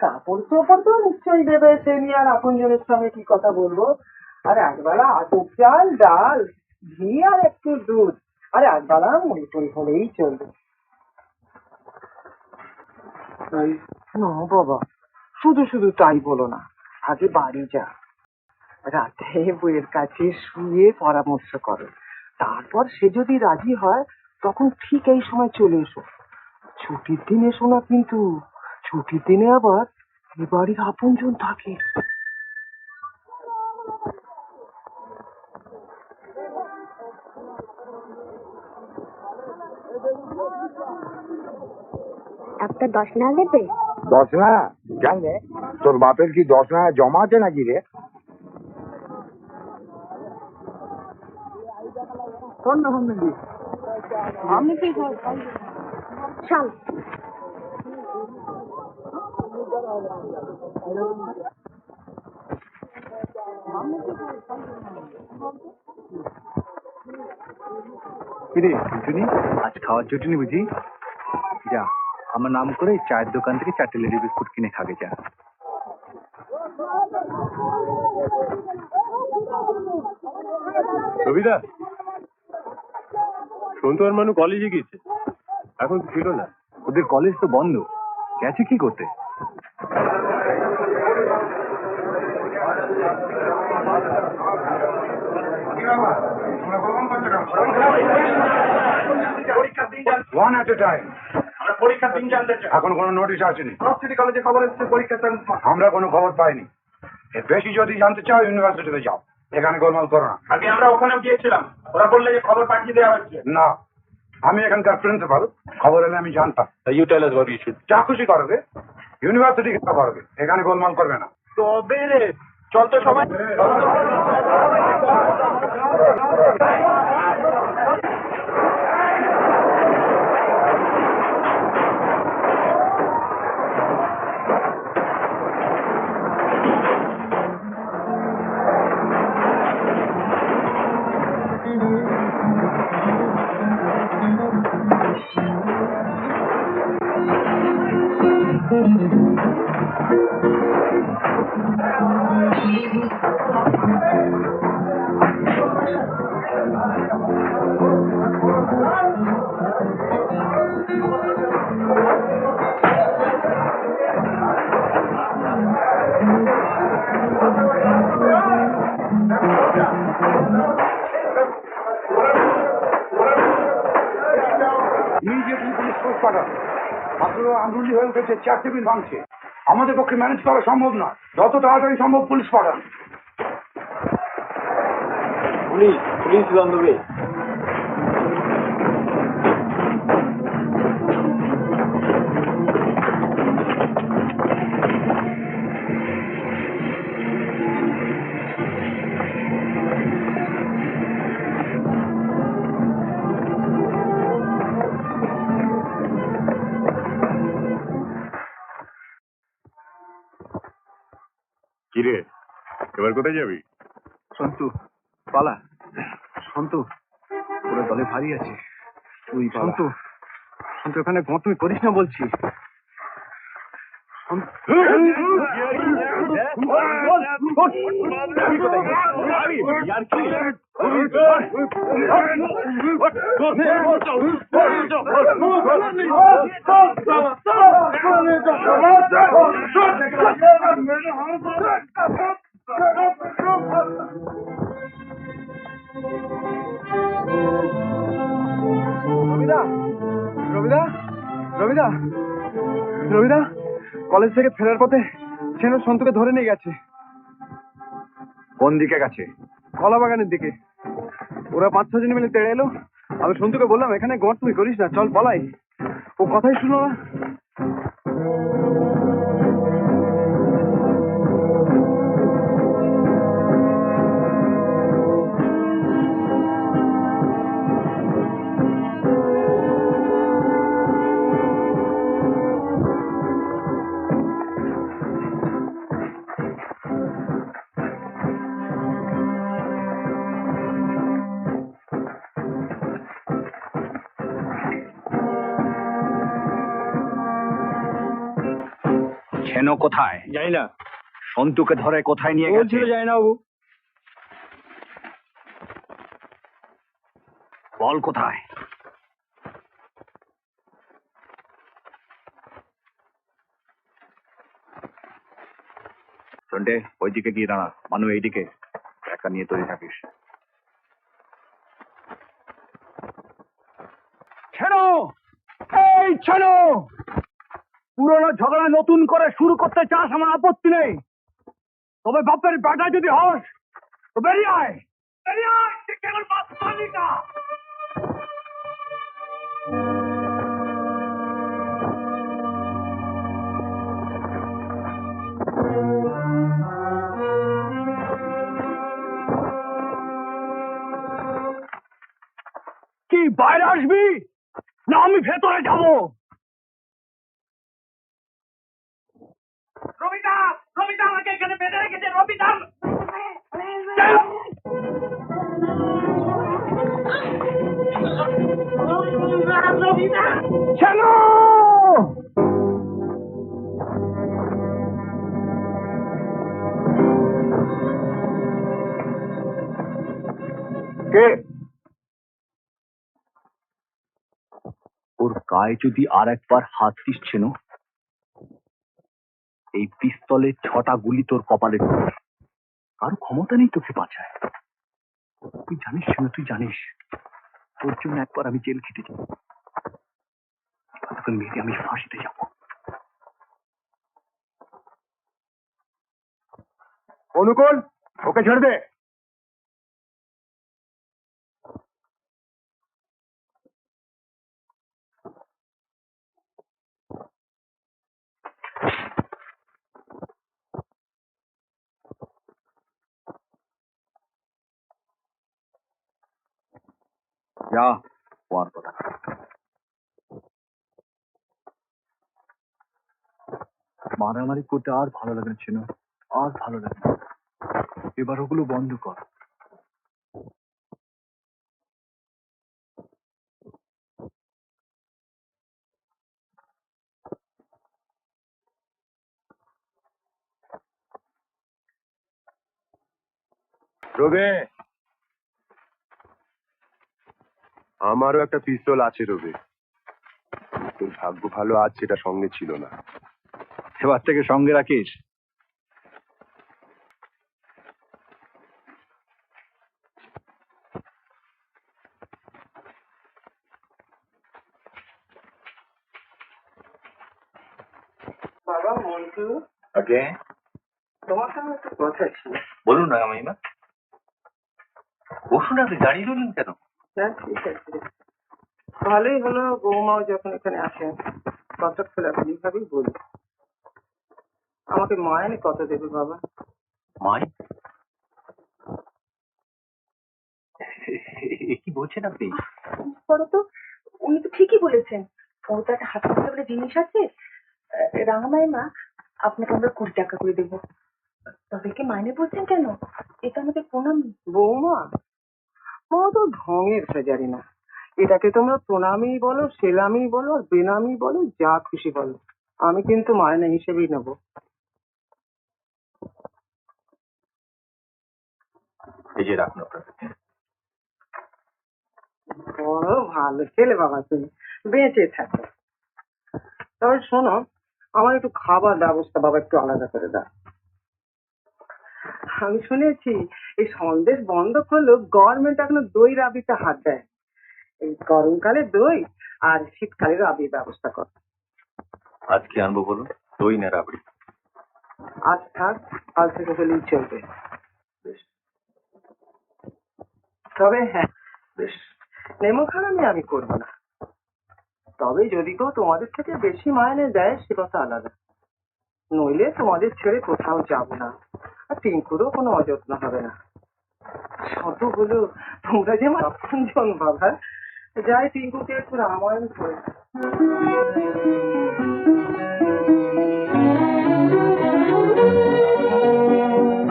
কাপড় চোপড় তো নিশ্চয়ই দেবে, সে নিয়ে আর আপনজনের সঙ্গে কি কথা বলবো। আর একবেলা আতপ চাল, ডাল, ঘি আর একটু দুধ, আর একবেলা মুড়ি টুড়ি হলেই চলবে। তাই না বাবা, শুধু শুধু তাই বলো না। আগে বাড়ি যা, রাতে বইয়ের কাছে শুয়ে পরামর্শ করো, তারপর সে যদি রাজি হয় তখন ঠিক এই সময় চলে এসো। ছুটির দিনে এসো না কিন্তু, ছুটির দিনে আবার এ বাড়ির আপনজন থাকে। একটা 10 না দেবে? 10 না? জানলে তোর বাপের কি 10 না জমা আছে নাকি রে? আমি কি চল। কিরে টুনটুনি, আজ খাওয়ার জুটুনি বুঝি? যা, আমার নাম করে চায়ের দোকান থেকে 4টে লেডি বিস্কুট কিনে খাবে যা। রবিদা, সন্তুয়ার মানু কলেজে গেছে, এখন ছিল না। ওদের কলেজ তো বন্ধ, গেছে কি করতে? One at a time. এখন কোনো নোটিশ আসেনি। কলেজে খবর এসেছে পরীক্ষা, আমরা কোনো খবর পাইনি। এর বেশি যদি জানতে চাও ইউনিভার্সিটিতে যাও, এখানে গোলমাল করো না। আগে আমরা ওখানেও গিয়েছিলাম, ওরা বললে যে খবর পাঠিয়ে দেওয়া হচ্ছে। না, আমি এখানকার প্রিন্সিপাল, খবর এলে আমি জানতাম। You tell us what you should. যা খুশি করবে, ইউনিভার্সিটি কেন করবে, এখানে গোলমাল করবে না। তবে রে, চল তো সবাই। ইমিডিয়েটলি পুলিশ ফোর্স পাঠান। ছাত্ররা আন্দোলন হয়ে উঠেছে, চেয়ার টেবিল ভাঙছে, আমাদের পক্ষে ম্যানেজ করা সম্ভব নয়। যত তাড়াতাড়ি সম্ভব পুলিশ পাঠান। Police is on the way. কিরে, এবার কোথায় যাবি? সন্তু পালা, সন্তু ওরা দলে ভারী আছে। তুই সন্তু, সন্তু এখানে গর্তমি করিস না বলছি। রবিদা রবিদা রবিদা রবিদা কলেজ থেকে ফেরার পথে সেন সন্তুকে ধরে নিয়ে গেছে। কোন দিকে গেছে? কলা বাগানের দিকে। ওরা 5-6 জন মিলে তেড়ে এলো। আমি সন্তুকে বললাম এখানে গর্ত তুই করিস না, চল পলাই। ও কথাই শুনো না। ছেনো কোথায়? জানি না। সন্তুকে ধরে কোথায় নিয়ে গেছে? জানি না বাবু। বল কোথায়? সন্টে ওইদিকে গিয়ে দাঁড়া, মানু এইদিকে, একা নিয়ে তৈরি থাকিস। ছেনো, এই ছেনো, পুরোনো ঝগড়া নতুন করে শুরু করতে চাস আমার আপত্তি নেই, তবে বাপের বেটা যদি হস তো বেরিয়ে আয়, বেরিয়ে আয়, ঠিক আমার বাপ মালিকা। কি বাইরে আসবি না আমি ভেতরে যাবো? রবিদা, রবিদা আমাকে এখানে বেঁধে রেখেছে, রবিদা। চলো কে? ওর গায়ে যদি আর একবার হাত দিস ছিল, এই পিস্তলের 6টা গুলি তোর কপালে ঢুকবে। কারো ক্ষমতা নেই তোকে বাঁচায়। তুই জানিস ছিল, তুই জানিস তোর জন্য একবার আমি জেল খেটেছি, তোকে মেরে আমি ফাঁসিতে যাব। অনুকূল, ওকে ছেড়ে দে। যা, ওর কথা। মারামারি করতে আর ভালো লাগে না ছিল, আর ভালো লাগে না। এবার ওগুলো বন্ধ কর। রবে, আমারও একটা পিস্তল আছে রবে। তোর ভাগ্য ভালো, আজ সেটা সঙ্গে ছিল না। এবার থেকে সঙ্গে রাখিস। বাবা মন্টু, ওকে, তোমার সঙ্গে একটা কথা ছিল। বলুন না মামিমা। বসুন, আপনি দাঁড়িয়ে রইলেন কেন? হ্যাঁ ঠিক আছে, ভালোই হলো বৌমাও যখন এখানে আসেন, কথা খোলাখুলি ভাবেই বলি। আমাকে মায়নে কত দেবে বাবা? মাই, কি বলছেন আপনি? করো তো, উনি তো ঠিকই বলেছেন। ও তো একটা হাতে করে জিনিস আছে। রাঙামাইমা, আপনাকে আমরা 20 টাকা করে দেবো। তবে কি মাইনে বলছেন কেন? এটা আমাদের প্রণামী। বৌমা, ও তো ঢঙের ফেজারি না। এটাকে তোমরা প্রণামী বলো, সেলামি বলো, আর বেনামি বলো, যা খুশি বলো। আমি কিন্তু মায়না হিসেবেই নেব। এই যে রাখুন আপনার। বড় ভালো ছেলে বাবা, তুমি বেঁচে থাকো। তবে শোনো, আমার একটু খাবার ব্যবস্থা বাবা একটু আলাদা করে দাও। আমি শুনেছি এই সন্দেশ বন্ধ করলেও গভর্নমেন্ট এখনো দই রাবিতে হাত দেয়। এই গরমকালে দই আর শীতকালে রাবির ব্যবস্থা কর। আজ কি আনবো বলুন? দই না রাবড়ি? আজ থাক, কাল থেকে হলেই চলবে। বেশ তবে হ্যাঁ, বেশ। নেমোখানা আমি করবো না। তবে যদি কেউ তোমাদের থেকে বেশি মাইনে দেয় সে কথা আলাদা। নইলে তোমাদের ছেড়ে কোথাও যাব না, আর টিঙ্কুরও কোনো অযত্ন হবে না। শত হলো তোমরা যে আমার আপনজন বাবা। যাই টিঙ্কুকে একটু রামায়ণ করে।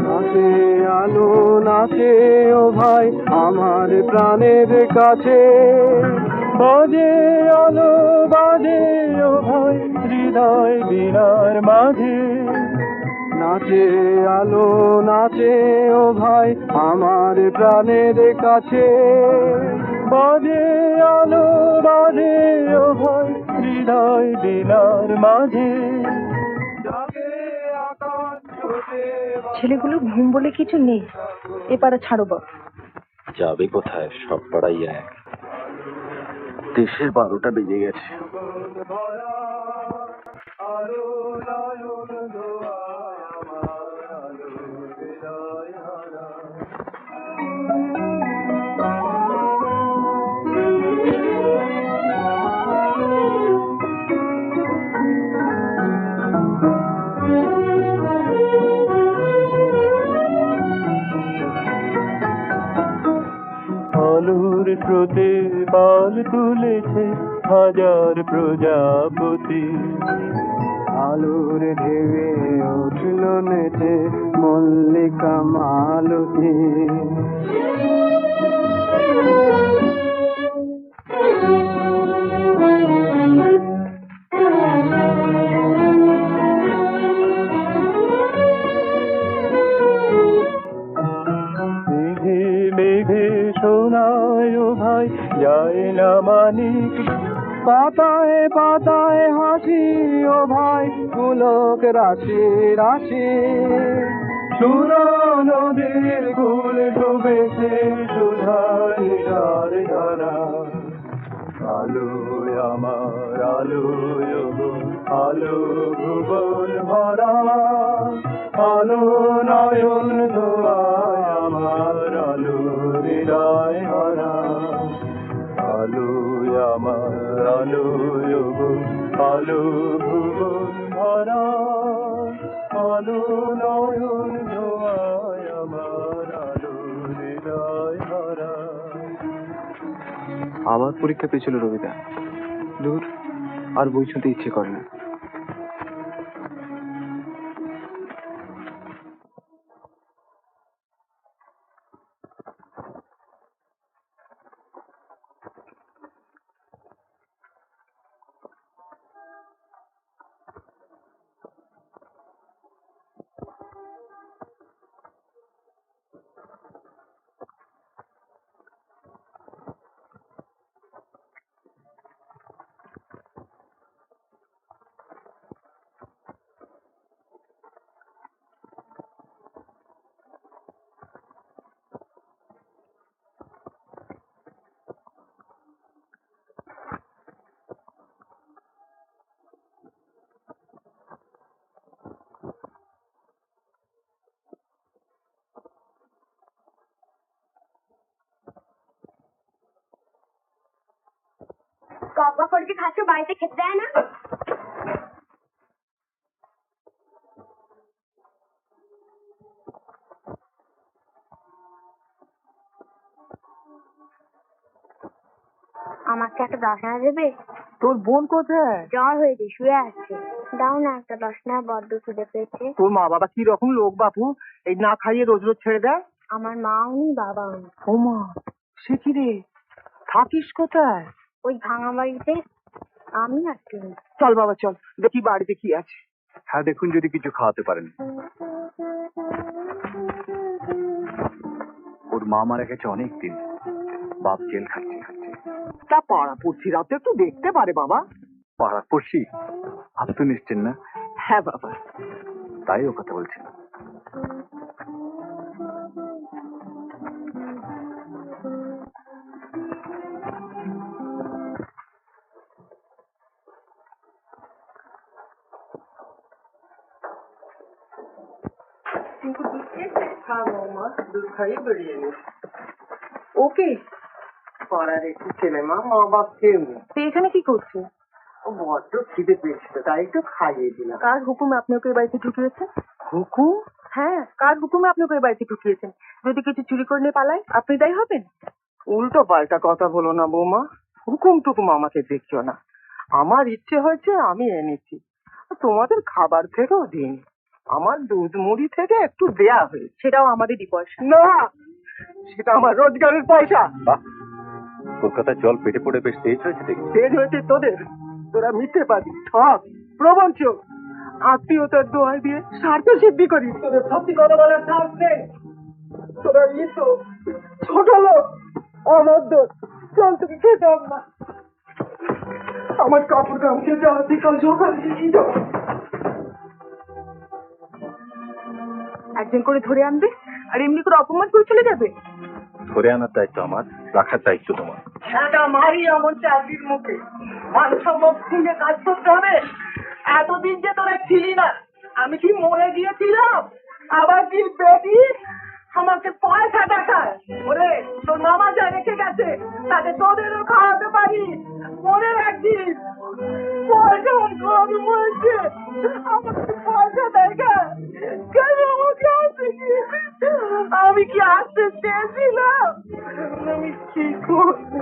নাচে আলো নাচে ও ভাই আমার প্রাণের কাছে, বাজে আলো বাজে ও ভাই হৃদয় বীণার মাঝে। নাচে আলো নাচে ও ভাই আমার প্রাণের কাছে, বাজে আলো বাজে ও ভাই হৃদয় বীণার মাঝে। ছেলেগুলোর ঘুম বলে কিছু নেই, এপারে ছাড়ো বাবা। যাবে কোথায়? সব পাড়াই এক। দেশের 12টা বেজে গেছে। আলোর স্রোতে পাল তুলেছে হাজার প্রজাপতি, আলোর ঢেউয়ে উঠল নেচে মল্লিকা মালতী। মেঘে মেঘে শোনায় ও ভাই যায় না মানিক, পাতায় পাতায় হাসি ও ভাই পুলক রাশি রাশি। সুরা নদীর কুল ডুবেছে সুধার ধারা, আলো আমার আলো আলো ভুবন ভরা, আলো নয়ন দোয়ায় আমার আলো হৃদয় ভরা। আলো আমার আলো আলো ভুবন ভরা, আলো নয়ন দোয়ায় আমার আলো হৃদয় ভরা। আবার পরীক্ষা পেয়েছিল রবিদা। দূর, আর বই শুনতে ইচ্ছে করে না। কব্বা করে যে খাচ্ছ, বাড়িতে খেতে দেয় না? আমাকে একটা 10 আনা দেবে? তোর বোন কোথায়? জ্বর হয়েছে, শুয়ে আছে। দাও না একটা 10 আনা, বড্ড খিদে পেয়েছে। তোর মা বাবা কি রকম লোক বাপু, এই না খাইয়ে রোজ রোজ ছেড়ে দেয়? আমার মাও নেই, বাবাও নেই। ও মা, সে কি রে, থাকিস কোথায়? ওই ভাঙা বাড়িতে। আমি আসিনি। চল বাবা চল, দেখি বাড়িতে কি আছে। হ্যাঁ দেখুন যদি কিছু খাওয়াতে পারেন। ওর মা মারা গেছে অনেক দিন, বাপ জেল খাচ্ছে। তা পাড়া পড়ছিরাও তো একটু দেখতে পারে বাবা। পাড়া পড়ছি আপনি তো নিশ্চেন না? হ্যাঁ বাবা। তাই ও কথা বলছেন। হ্যাঁ বৌমা, দুধ খাইয়ে বেরিয়ে নি। ওকে পাড়ার একটু ছেলে মা বাপ কেউ নেই। তো এখানে কি করছে? ও বড্ড খিদে পেয়েছিল, তাই একটু খাইয়ে দিলাম। কার হুকুমে আপনি ওকে এই বাড়িতে ঢুকিয়েছেন? হুকুম? হ্যাঁ, কার হুকুমে আপনি ওকে এই বাড়িতে ঢুকিয়েছেন? যদি কিছু চুরি করে নিয়ে পালায়, আপনি দায়ী হবেন? উল্টো পাল্টা কথা বলো না বৌমা, হুকুম টুকুম আমাকে দেখছো না। আমার ইচ্ছে হয়েছে আমি এনেছি, তোমাদের খাবার থেকেও দিন, আমার দুধ মুড়ি থেকে একটু দেয়া হয়েছে। সেটাও আমাদেরই পয়সা। না, সেটা আমার রোজগারের পয়সা। বাহ, কলকাতার জল পেটে পড়ে বেশ তেজ হয়েছে দেখি। তেজ হয়েছে তোদের, তোরা মিথ্যে পাবি, ঠক, প্রবঞ্চক, আত্মীয়তার দোহাই দিয়ে স্বার্থ সিদ্ধি করিস। তোদের সত্যি কথা বলার সাহস নেই। তোরা তো ছোট লোক, অনর্দ, চল তোকে খেতাম না। আমার কাপড় গামছে জ্বালাতে কাল সকালে একজন করে ধরে আনবে আর এমনি করে অপমান করে চলে যাবে? ধরে আনার দায়িত্ব আমার, রাখার দায়িত্ব তোমার। হ্যাঁ মারি এমন চাকরির মুখে মান সম্মান খুঁজে কাজ করতে হবে। এতদিন যে তোরা ছিলি না, আমি কি মরে গিয়েছিলাম? আবার কি বেটি আমাকে পয়সা দেখায়? ওরে তোর মামা যা রেখে গেছে তাতে তোদেরও খাওয়াতে পারি, মনে রাখছিস? পয়সা কম হয়েছে, আমাকে পয়সা দেখা কেন আমাকে আসতে আমি কি আসতে চেয়েছিলাম? আমি কি করবো?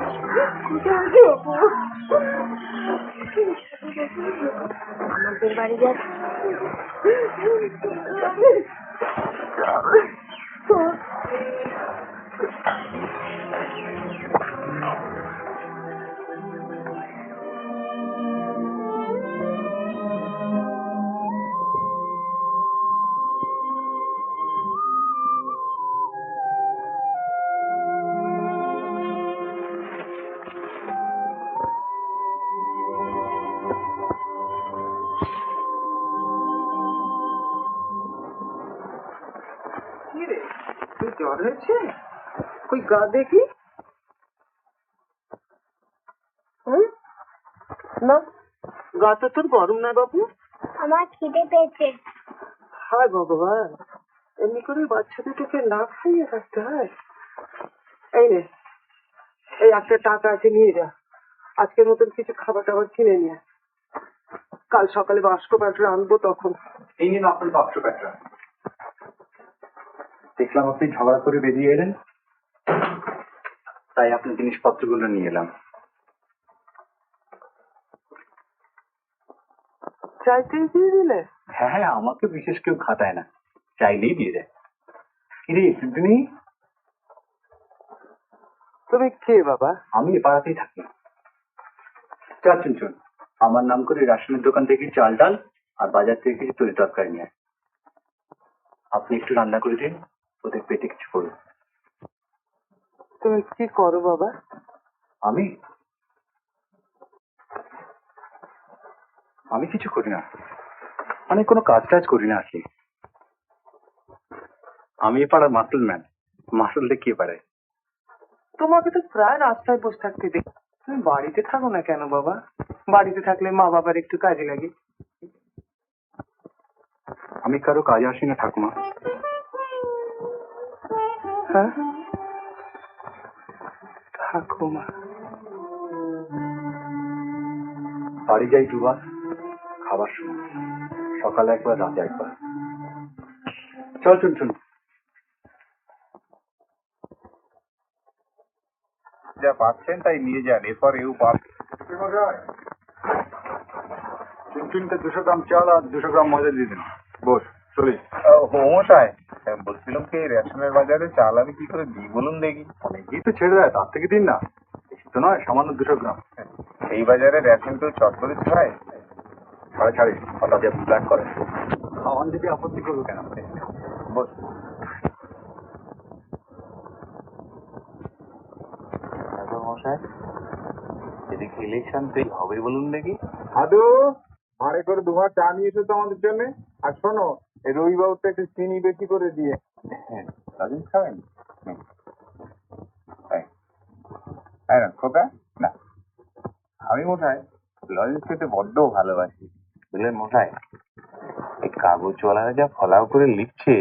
কোথায় যাবো? আমাদের বাড়ি যাচ্ছি। কি রে, তুই জ্বর হয়েছে? কই গা দেখি। না, গা তো তোর গরম না বাবু। আমার খিদে পেয়েছে। হায় ভগবান, এমনি করে বাচ্চা দুটোকে না খাইয়ে রাখতে হয়। এই নে, এই একটা টাকা আছে, নিয়ে যা। আজকের মতন কিছু খাবার টাবার কিনে নিয়ে, কাল সকালে বাস্ক প্যাটরা আনবো তখন। এই নিন আপনার বাক্স প্যাটরা। দেখলাম আপনি ঝগড়া করে বেরিয়ে এলেন, তাই আপনার জিনিসপত্রগুলো নিয়ে এলাম। চাইতে দিয়ে দিলে? হ্যাঁ হ্যাঁ, আমাকে বিশেষ কেউ খাটায় না, চাইলেই দিয়ে দেয়। কিরে তুমি? তুমি কে বাবা? আমি এ পাড়াতেই থাকি। চল চুন চুন, আমার নাম করে রেশনের দোকান থেকে চাল ডাল আর বাজার থেকে কিছু তরি তরকারি নিয়ে আয়। আপনি একটু রান্না করে দিন, ওদের পেটে কিছু পড়বে। তুমি কি করো বাবা? আমি কিছু করি না, মানে কোনো কাজ টাজ করি না আর কি। আমি এ পাড়ার মাসল ম্যান, মাসল দেখিয়ে পারে। তোমাকে তো প্রায় রাস্তায় বসে থাকতে দেখি, তুমি বাড়িতে থাকো না কেন বাবা? বাড়িতে থাকলে মা বাবার একটু কাজে লাগে। আমি কারো কাজে আসি না ঠাকুমা। হ্যাঁ ঠাকুমা? বাড়ি যাই দুবার, খাবার সময়, সকালে একবার, রাতে একবার। চল চুন চুন। যা পাচ্ছেন তাই নিয়ে যান, এরপর এও পাবে। চুনচুনকে 200 গ্রাম চাল আর 200 গ্রাম ময়দা দিয়ে দিন। বস চলিস। মশাই, বলছিলাম কি রেশনের বাজারে চাল আমি কি করে দিই বলুন দেখি। অনেকেই তো ছেড়ে দেয়, তার থেকে দিন না, বেশি তো নয়, সামান্য 200 গ্রাম। এই বাজারে রেশন তো চটকরে ছড়ায়। ছাড়ে ছাড়ে হঠাৎ আপনি প্ল্যান করেন খাওয়ান দিতে আপত্তি করবো কেন বস মশাই, এদিকে ইলেকশন তো হবে বলুন দেখি। আদু ভাড়ে করে দুবার চা নিয়ে এসো তো আমাদের জন্য। আর শোনো, এই রবিবাবুতে একটু চিনি বেশি করে দিয়ে। হ্যাঁ, লজেন্স খাবেন? তাই না খোকা? না, আমি মশাই লজেন্স খেতে বড্ড ভালোবাসি। বুঝলেন মশাই, এই কাগজওয়ালারা যা ফলাও করে লিখছে,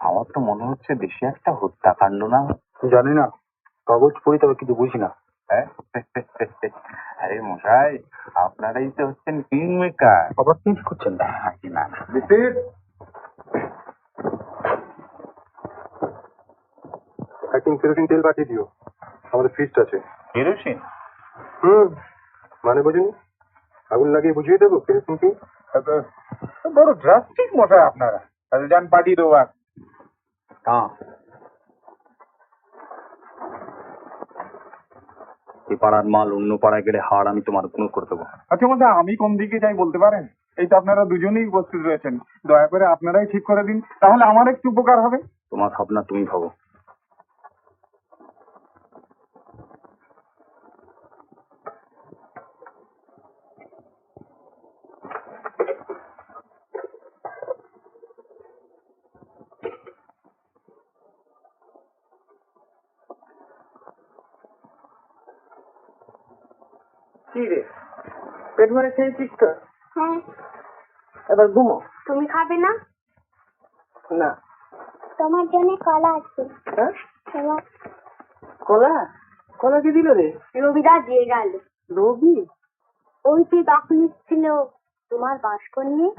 আমার তো মনে হচ্ছে দেশে একটা হত্যাকাণ্ড না। জানি না, কাগজ পড়ি তবে কিছু বুঝি না। হ্যাঁ আরে মশাই, আপনারাই তো হচ্ছেন কিং মেকার। আবার চেঞ্জ করছেন না? না কেরোসিন তেল পাঠিয়ে দিও, আমাদের ফিস্ট আছে। কেরোসিন? মানে বুঝুনি, আগুন লাগিয়ে বুঝিয়ে দেবো কেরোসিন কি? বড় ড্রাস্টিক মশাই আপনারা। যান পাঠিয়ে দেবো। হ্যাঁ, এই পাড়ার মাল অন্য পাড়ায় গেলে হাড় আমি তোমার গুণ করে দেবো। আচ্ছা মশাই, আমি কোন দিকে যাই বলতে পারেন? এই তো আপনারা দুজনেই উপস্থিত রয়েছেন, দয়া করে আপনারাই ঠিক করে দিন, তাহলে আমার একটু উপকার হবে। তোমার ভাবনা তুমি ভাবো। কি রে, পেট ভরে খেয়েছিস তো? হ্যাঁ, এবার ঘুমো। তুমি খাবে না? না। তোমার জন্য কলা আছে। হ্যাঁ, তোমার কলা? কলা কি দিল রে? রবিদা দিয়ে গেল। রবি? ওই যে তখন ছিল তোমার বাস্ক নিয়ে।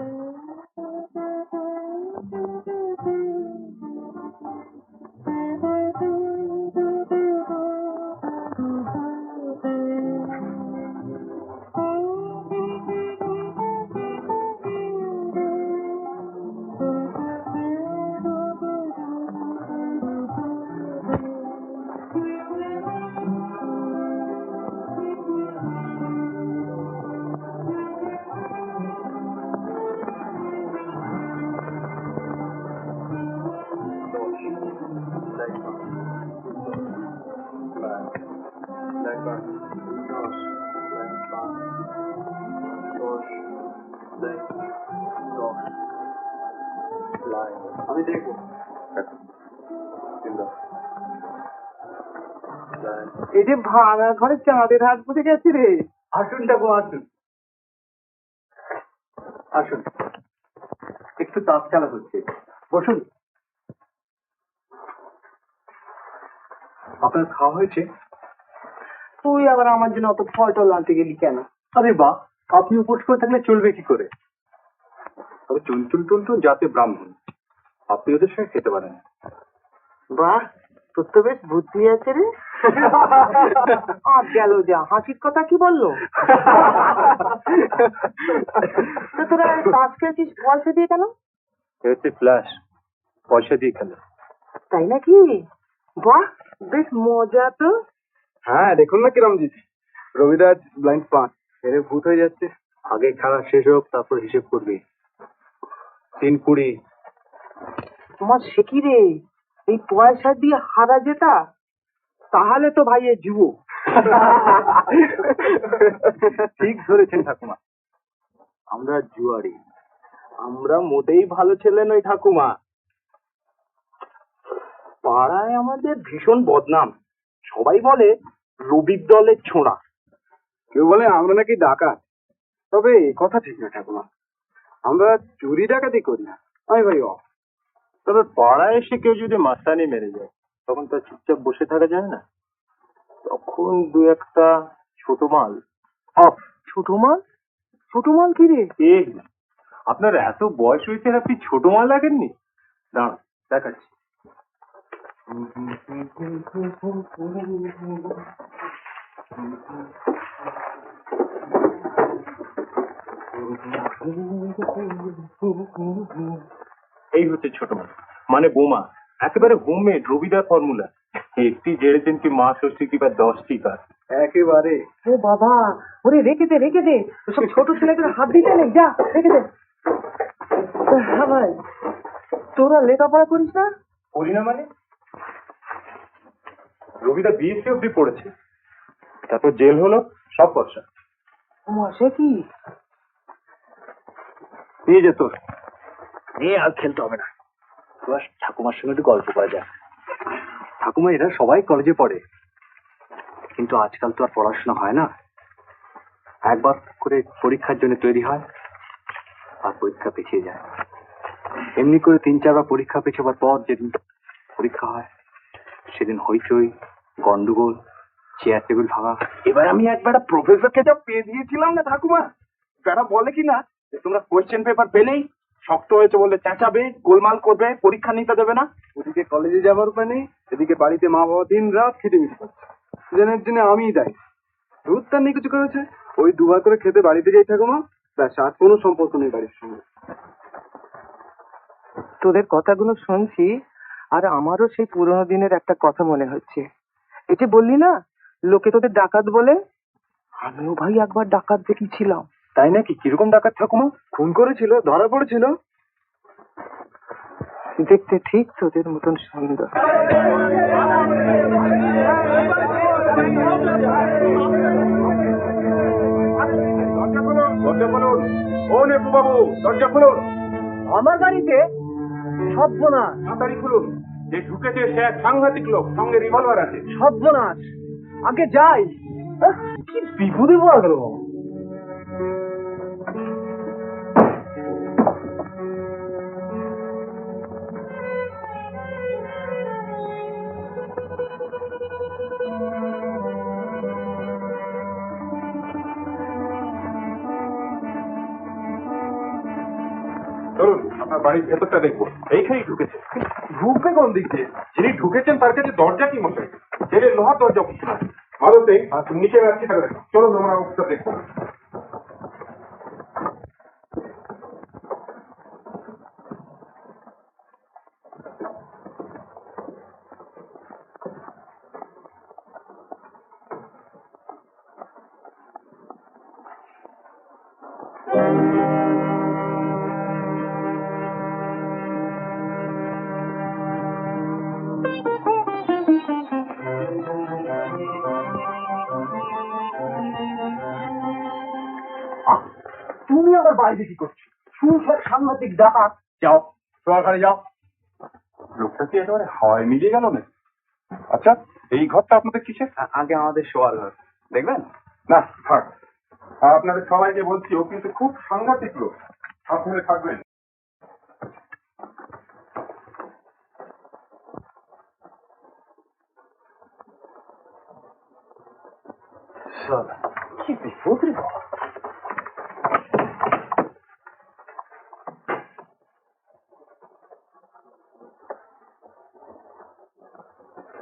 আমি দেখবো। এই যে ভাঙা ঘরে চাঁদের হাত বুঝে গেছি রে। আসুন দেখো, আসুন আসুন, একটু তাস খেলা হচ্ছে, বসুন। আপনার খাওয়া হয়েছে? তুই আবার আমার জন্য অত ফল টল আনতে গেলি কেন? আরে বাহ, আপনি উপোস করে থাকলে চলবে কি করে? তবে চুনচুন টুনটুন জাতে ব্রাহ্মণ, আপনি ওদের সঙ্গে খেতে পারেন। বাহ, তোর তো বেশ বুদ্ধি আছে রে। আর গেল যা, হাসির কথা কি বললো? তো তোরা তাস খেলছিস পয়সা দিয়ে কেন? হচ্ছে ফ্ল্যাশ, পয়সা দিয়ে খেলে। তাই নাকি? বাহ, বেশ মজা তো। হ্যাঁ, দেখুন না কিরম দিচ্ছি। রবিদাস ব্লাইন্ড পাঁচ এর ভূত হয়ে যাচ্ছে। আগে খেলা শেষ হোক, তারপর হিসেব করবি। 3-20। তোমার সে কি রে, এই পয়সা দিয়ে হারা যেতা? তাহলে তো ভাই এ যুব। ঠিক ধরেছেন ঠাকুমা, আমরা জুয়ারি, আমরা মোটেই ভালো ছেলে নই ঠাকুমা। পাড়ায় আমাদের ভীষণ বদনাম, সবাই বলে রবির দলের ছোঁড়া। কেউ বলে আমরা নাকি ডাকাত। তবে এই কথা ঠিক না ঠাকুমা, আমরা চুরি ডাকাতি করি না। আমি ভাই তবে পাড়ায় এসে কেউ যদি মাস্তানি মেরে যায়, তখন তো চুপচাপ বসে থাকা যায় না। তখন দু একটা ছোট মাল। ছোট মাল? ছোট মাল কি রে? আপনার এত বয়স হয়েছে, আপনি ছোট মাল লাগেননি? দাঁড়ান দেখাচ্ছি। এই হচ্ছে ছোট মাল, মানে বোমা, একেবারে হোমমেড রবিদা ফর্মুলা। একটি জেড়েছেন কি মা ষষ্ঠী কিংবা 10টি কাজ। একেবারে। ও বাবা, ওরে রেখে দে সব ছোট ছেলেদের হাত দিতে নেই, যা রেখে দে। হ্যাঁ ভাই, তোরা লেখাপড়া করিস না? করি না মানে? রবিদা বিএসসি অব্দি পড়েছে, তারপর জেল হলো, সব পয়সা সে কি নিয়ে যেত নিয়ে আর খেলতে হবে না, তোর ঠাকুমার সঙ্গে একটু গল্প করা যায়। ঠাকুমা এরা সবাই কলেজে পড়ে, কিন্তু আজকাল তো আর পড়াশোনা হয় না, একবার করে পরীক্ষার জন্য তৈরি হয় আর পরীক্ষা পিছিয়ে যায়। এমনি করে 3-4বার পরীক্ষা পেছাবার পর যেদিন পরীক্ষা হয় সেদিন হইচই, গন্ডগোল, চেয়ার টেবিল ভাঙা। এবার আমি একবার প্রফেসরকে যা পেয়ে দিয়েছিলাম না ঠাকুমা, তারা বলে কি না যে তোমরা কোয়েশ্চেন পেপার পেলেই শক্ত হয়েছে বলে চেঁচাবে, গোলমাল করবে, পরীক্ষা নিতে দেবে না। ওদিকে কলেজে যাবার উপায় নেই, এদিকে বাড়িতে মা বাবা দিন রাত খেটে মিশে করছে, জেনের জন্য আমিই দায়ী। দুধ তার নেই কিছু করেছে, ওই দুবার করে খেতে বাড়িতে যাই ঠাকুমা, ব্যাস আর কোনো সম্পর্ক নেই বাড়ির সঙ্গে। তোদের কথাগুলো শুনছি আর আমারও সেই পুরোনো দিনের একটা কথা মনে হচ্ছে। এই যে বললি না লোকে তোদের ডাকাত বলে, আমিও ভাই একবার ডাকাত দেখেছিলাম। তাই নাকি? কিরকম ডাকাত ঠাকুমা? খুন করেছিল, ধরা পড়েছিল? দেখতে ঠিক তোদের মতন সুন্দর। দরজা খুলুন, ও নেপু বাবু, দরজা খুলুন। আমার বাড়িতে সর্বনাশ। তাড়াতাড়ি খুলুন, যে ঢুকেছে সে এক সাংঘাতিক লোক, সঙ্গে রিভলভার আছে। সর্বনাশ, আগে যাই। কি বিপদে পড়া গেল। চলুন আপনার বাড়ির ভেতরটা দেখবো। এইখানেই ঢুকেছে। ঢুকবে কোন দিক দিয়ে? যিনি ঢুকেছেন তার কাছে দরজা কি মশাই? ছেলে লোহার দরজা ভালোতে নিচে রাখছি। চলুন আমরা অবস্থা দেখবো। তুমি আমার বাড়িতে কি করছো? শুনছো সাংঘাতিক ডাকাত। যাও, শোয়ার ঘরে যাও। লোকটা কি একেবারে হাওয়ায় মিলিয়ে গেল না? আচ্ছা, এই ঘরটা আপনাদের কিসের? আগে আমাদের শোয়ার ঘর দেখবেন। না থাক, আপনাদের সবাইকে বলছি ও কিন্তু খুব সাংঘাতিক লোক, আপনারা থাকবেন। কি বিপদ রে বাবা।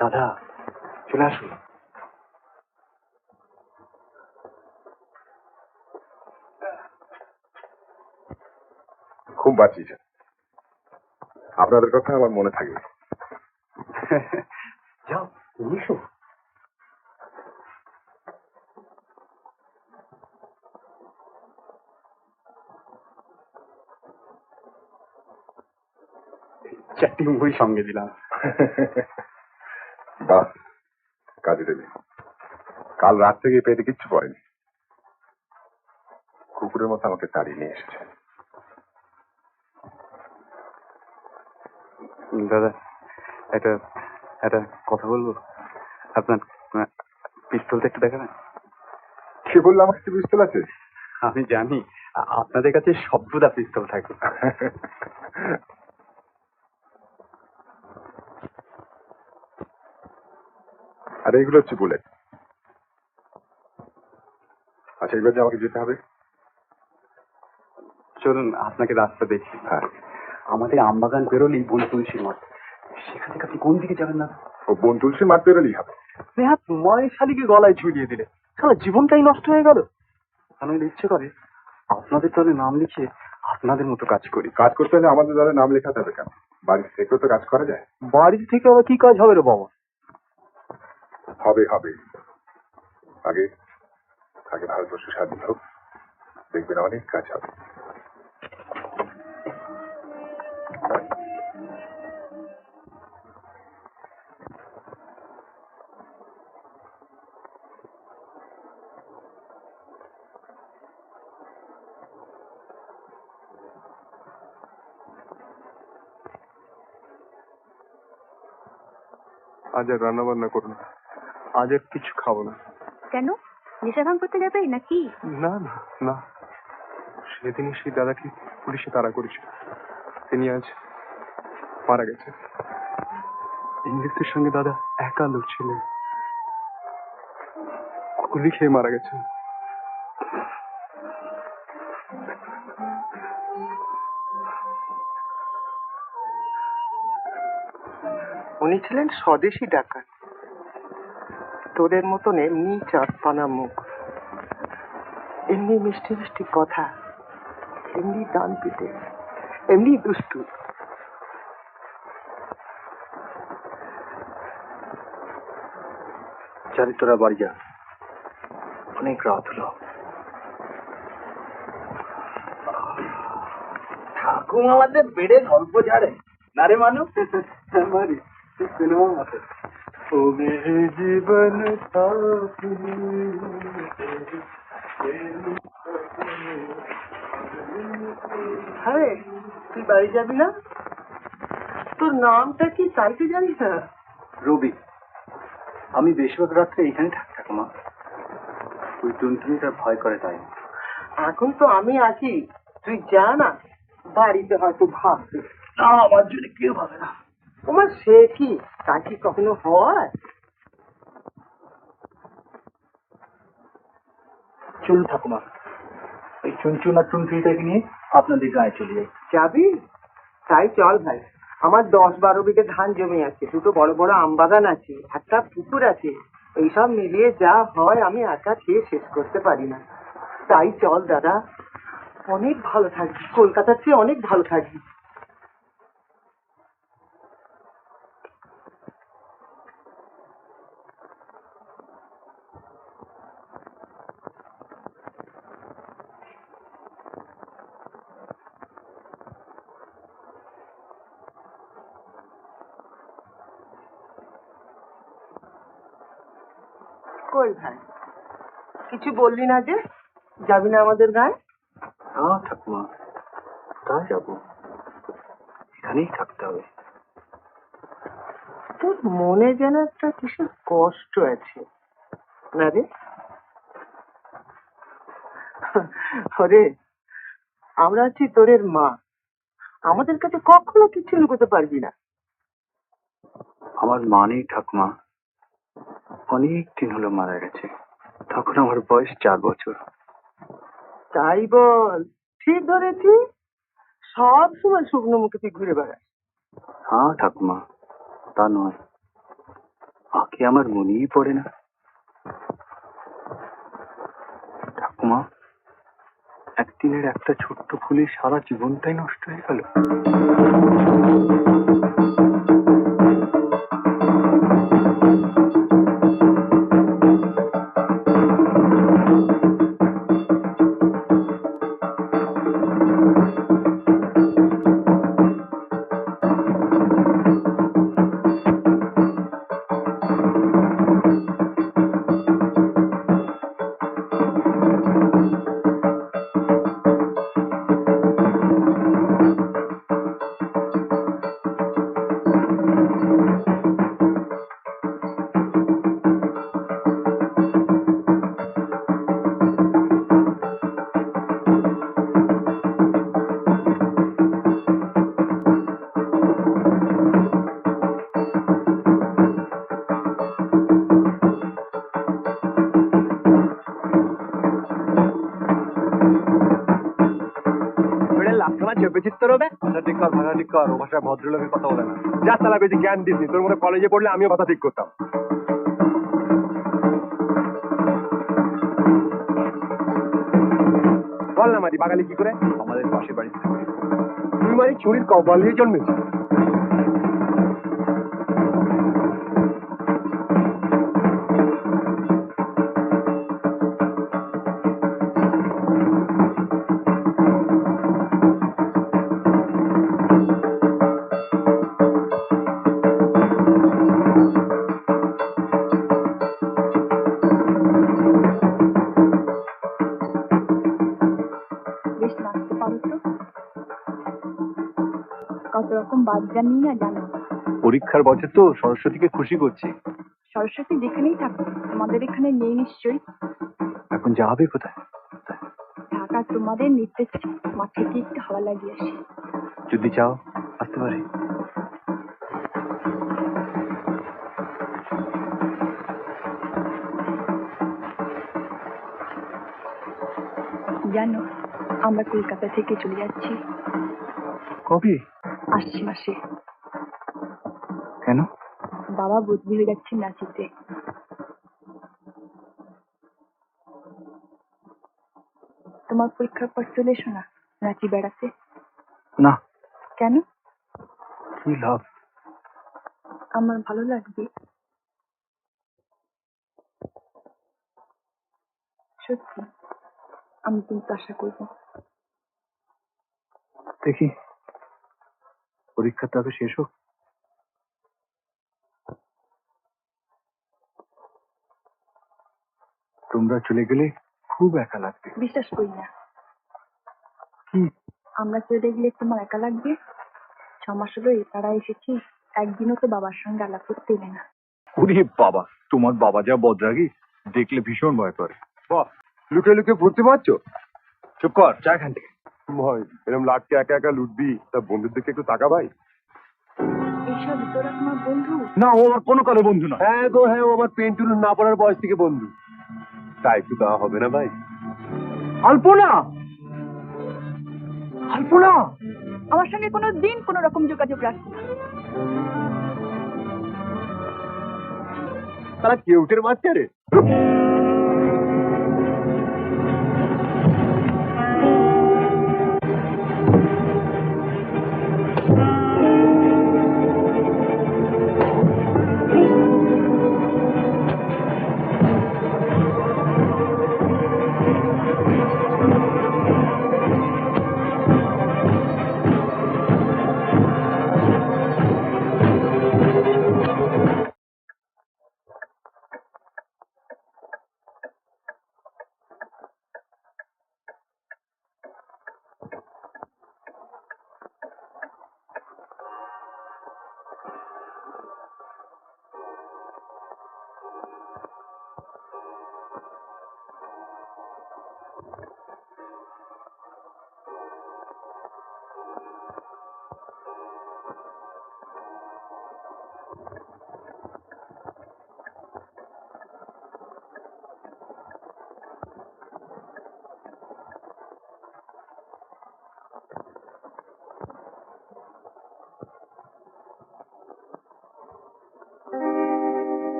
দাদা চলে আসুন। খুব বাঁচিয়েছেন, আপনাদের কথা আমার মনে থাকবে। যাও নিশো। চারটি মুড়ি সঙ্গে দিলাম। বাস, কাজে দেবে। কাল রাত থেকে পেটে কিচ্ছু পড়েনি, কুকুরের মতো আমাকে তাড়িয়ে নিয়ে এসেছে। দাদা একটা একটা কথা বলবো, আপনার পিস্তলটা একটু দেখাবেন? কে বললো আমার কাছে পিস্তল আছে? আমি জানি আপনাদের কাছে সবগুলা পিস্তল থাকে। আর এইগুলো হচ্ছে বুলেট। আচ্ছা, এবার যে আমাকে যেতে হবে। চলুন আপনাকে রাস্তা দেখি। হ্যাঁ, আমাদের আমবাগান বেরোলেই বন তুলসী মাঠ, সেখান থেকে আপনি কোন দিকে যাবেন না? ও বন তুলসী মাঠ বেরোলেই হবে। নেহাত মায়ের শালিকে গলায় ঝুলিয়ে দিলে, সারা জীবনটাই নষ্ট হয়ে গেল। আমার ইচ্ছে করে আপনাদের দলে নাম লিখিয়ে আপনাদের মতো কাজ করি। কাজ করতে হলে আমাদের দলে নাম লেখাতে হবে কেন? বাড়ি থেকেও তো কাজ করা যায়। বাড়ি থেকে আবার কি কাজ হবে রে বাবা? হবে হবে, আগে আগে ভারতবর্ষ স্বাধীন হোক, দেখবেন অনেক কাজ হবে। আজ আর রান্না বান্না করো না, আজ আর কিছু খাবো না। কেন, নেশা ভাঙ করতে যাবে নাকি? না না না, সেদিনই সেই দাদাকে পুলিশে তাড়া করেছে, তিনি আজ মারা গেছে। ইংরেজদের সঙ্গে দাদা একা লড়ছিলেন, গুলি খেয়ে মারা গেছেন। উনি ছিলেন স্বদেশী ডাকাত, তোদের মতন এমনি চাঁদপানা মুখ, এমনি মিষ্টি মিষ্টি কথা, এমনি ডান পিটে, এমনি দুষ্টু। চারি তোরা বাড়ি যা, অনেক রাত হলো। ঠাকুমাদের বেড়ে গল্প ঝাড়ে না রে মানুষ। সিনেমার মতো জীবন হ্যাঁ, তুই বাড়ি যাবি না? তোর নামটা কি চাইতে জানিস না? রবি, আমি বেশিরভাগ রাত্রে এখানে থাকি ঠাকুমা। ওই টুনটুনিটার ভয় করে তাই। এখন তো আমি আছি, তুই যা না, বাড়িতে হয়তো ভাববে। না, আমার জন্য কেউ ভাবে না। তোমার সে কি, তা কি কখনো হয়? চলুন ঠাকুমা, এই চুনচুন আর টুনটুনিটাকে নিয়ে আপনাদের গায়ে চলে যাই। যাবি? তাই চল ভাই, আমার 10-12 বিঘে ধান জমি আছে, দুটো বড় বড় আম বাগান আছে, একটা পুকুর আছে, এইসব মিলিয়ে যা হয় আমি একা খেয়ে শেষ করতে পারি না। তাই চল দাদা, অনেক ভালো থাকবি, কলকাতার চেয়ে অনেক ভালো থাকবি। কই ভাই, কিছু বললি না যে? যাবি না আমাদের গায়ে? হ্যাঁ ঠাকুমা, কোথায় যাবো, এখানেই থাকতে হবে। তোর মনে যেন একটা কিসের কষ্ট আছে না রে? ওরে, আমরা আছি তোরের মা, আমাদের কাছে কখনো কিছু লুকোতে পারবি না। আমার মা নেই ঠাকুমা, অনেক দিন হলো মারা গেছে, তখন আমার বয়স 4 বছর। তাই বল, ঠিক ধরেছি, সব সময় শুকনো মুখে তুই ঘুরে বেড়াস। হ্যাঁ ঠাকুমা, তা নয়, আগে আমার মনেই পড়ে না। ঠাকুমা, একদিনের একটা ছোট্ট ফুলে সারা জীবনটাই নষ্ট হয়ে গেল। ও ভাষায় ভদ্রলোকের কথা বলে না। যা তারা বেশি জ্ঞান দিসনি, তোর মনে কলেজে পড়লে আমিও কথা ঠিক করতাম। বল না মারি বাঙালি কি করে? আমাদের পাশের বাড়িতে তুই মারি চুরির কপাল দিয়ে জন্মেছিস। রকম বাদ জানি না জানো। পরীক্ষার বছর তো, সরস্বতীকে খুশি করছি। সরস্বতী যেখানেই থাকো, তোমাদের এখানে নেই নিশ্চয়ই। এখন যাবে কোথায়? ঢাকা তোমাদের নিতে মাঠে গিয়ে একটু হাওয়া লাগিয়ে আসি। যদি চাও আসতে পারি। জানো, আমরা কলকাতা থেকে চলে যাচ্ছি কবে? আসছে মাসে। কেন? বাবা বদলি হয়ে যাচ্ছে নাচিতে। তোমার পরীক্ষার পর চলে এসো না রাঁচি বেড়াতে। না। কেন? কি লাভ? আমার ভালো লাগবে, সত্যি। আমি কিন্তু আশা করব। দেখি পরীক্ষাটা আগে শেষ হোক। তোমরা চলে গেলে খুব একা লাগবে। বিশ্বাস করি না। কি? আমরা চলে গেলে তোমার একা লাগবে? 6 মাস হলো এই পাড়ায় এসেছি, একদিনও তো বাবার সঙ্গে আলাপ করতে এলে না। ওরে বাবা, তোমার বাবা যা বদরাগী, দেখলে ভীষণ ভয় করে। বাহ, লুকিয়ে লুকিয়ে পড়তে পারছো? চুপ কর, যা এখান থেকে। ভাই এরকম লাটকে একা একা লুটবি, তা বন্ধুর দিকে একটু তাকা ভাই। এইসব তোরা তোমার বন্ধু? না, ও আমার কোনো কালে বন্ধু না। হ্যাঁ গো হ্যাঁ, ও আমার পেন্টুল না পড়ার বয়স থেকে বন্ধু। তাই একটু দেওয়া হবে না ভাই? আলপনা, আলপনা, আমার সঙ্গে কোনো দিন কোনো রকম যোগাযোগ রাখো না। তারা কেউটের বাচ্চা রে।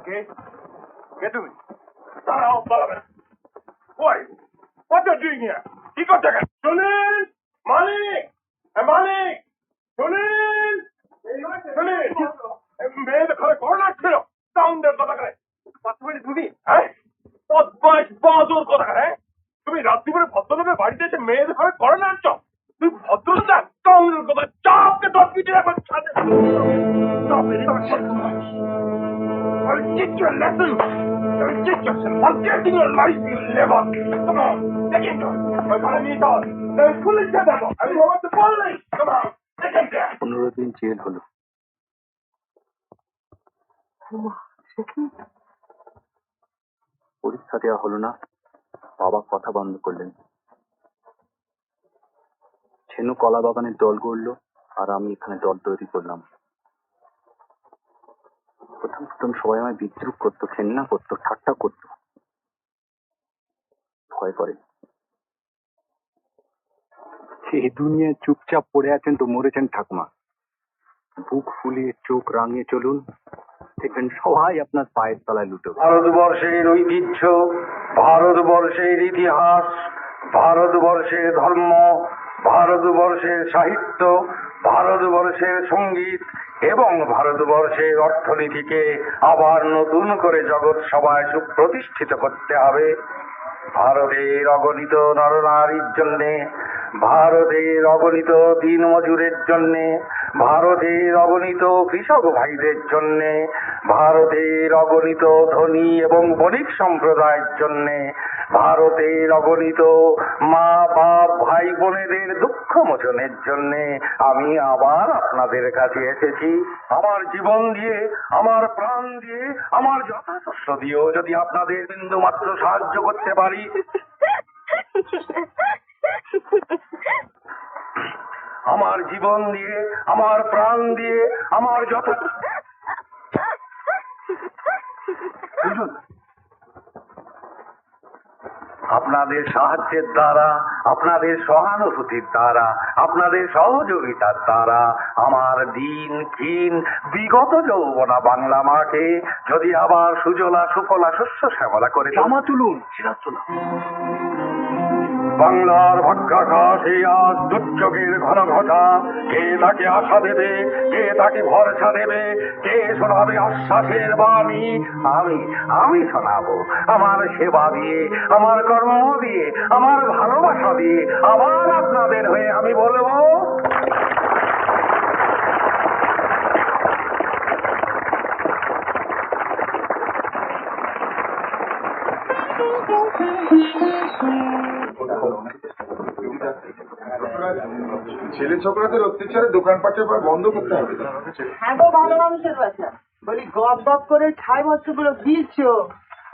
কে? কে তুমি? দাঁড়াও, পালাবে না। Why? What are you doing here? কি করতে গেল? সুনীল! মালিক! মালিক! সুনীল! সুনীল! মেয়েদের ঘরে করোনা ছিল, সাউন্ডের কথা করে। তুমি হ্যাঁ, বদমাইশ বাঁদর কথা করে। তুমি রাত্রিবেলা ভদ্রলোকের বাড়িতে এসে মেয়েদের ঘরে করোনা আনছ? তুই ভদ্রতা সাউন্ডের কথা চাপকে তোর পিঠে এখন ছাদে। I'll teach you a lesson. I'll teach you some. I'll get in your life, you liver. Come on, take him down. I'm calling me down. Then pull it together. I mean, what's the police? Come on, take him there. 15 দিন jail হলো। পরীক্ষা দেওয়া হলো না, বাবা কথা বন্ধ করলেন। ছেনু কলা বাগানের দল গড়লো, আর আমি এখানে দল তৈরি করলাম। প্রথম প্রথম সবাই আমায় বিদ্রুপ করতো, ঘেন্না করতো, ঠাট্টা করতো, ভয় করে। এই দুনিয়ায় চুপচাপ পড়ে আছেন তো মরেছেন ঠাকুমা। বুক ফুলিয়ে চোখ রাঙিয়ে চলুন, দেখবেন সবাই আপনার পায়ের তলায় লুটে। ভারতবর্ষের ঐতিহ্য, ভারতবর্ষের ইতিহাস, ভারতবর্ষের ধর্ম, ভারতবর্ষের সাহিত্য, ভারতবর্ষের সঙ্গীত এবং ভারতবর্ষের অর্থনীতিকে আবার নতুন করে জগৎ সভায় সুপ্রতিষ্ঠিত করতে হবে। ভারতের অগণিত নরনারীর জন্যে, ভারতের অগণিত দিনমজুরের জন্যে, ভারতের অগণিত কৃষক ভাইদের জন্যে, ভারতের অগণিত ধনী এবং বণিক সম্প্রদায়ের জন্যে, ভারতের অগণিত মা বাপ ভাই বোনেদের দুঃখ মোচনের জন্যে আমি আবার আপনাদের কাছে এসেছি। আমার জীবন দিয়ে, আমার প্রাণ দিয়ে, আমার যথাযথ দিয়েও যদি আপনাদের বিন্দু মাত্র সাহায্য করতে পারি, আমার জীবন দিয়ে, আমার প্রাণ দিয়ে, আমার আপনাদের সাহায্যের দ্বারা, আপনাদের সহানুভূতির দ্বারা, আপনাদের সহযোগিতার দ্বারা আমার দিন ক্ষীণ বিগত যৌবনা বাংলা মাকে যদি আবার সুজলা সুফলা শস্য শ্যামলা করে জামা তুলুন। বাংলার ভাগ্যাকাশে আজ দুর্যোগের ঘন ঘটা, কে তাকে আশা দেবে, কে তাকে ভরসা দেবে, কে শোনাবে আশ্বাসের বাণী? আমি শোনাবো। আমার সেবা দিয়ে, আমার কর্ম দিয়ে, আমার ভালোবাসা দিয়ে আবার আপনাদের হয়ে আমি বলবো, ছেলে ছোকরাদের অত্যাচারে দোকানপাটের পর বন্ধ করতে হবে। হ্যাঁ গো ভালো মানুষের বাচ্চা, বলি গপ গপ করে 6 বছরগুলো দিচ্ছ,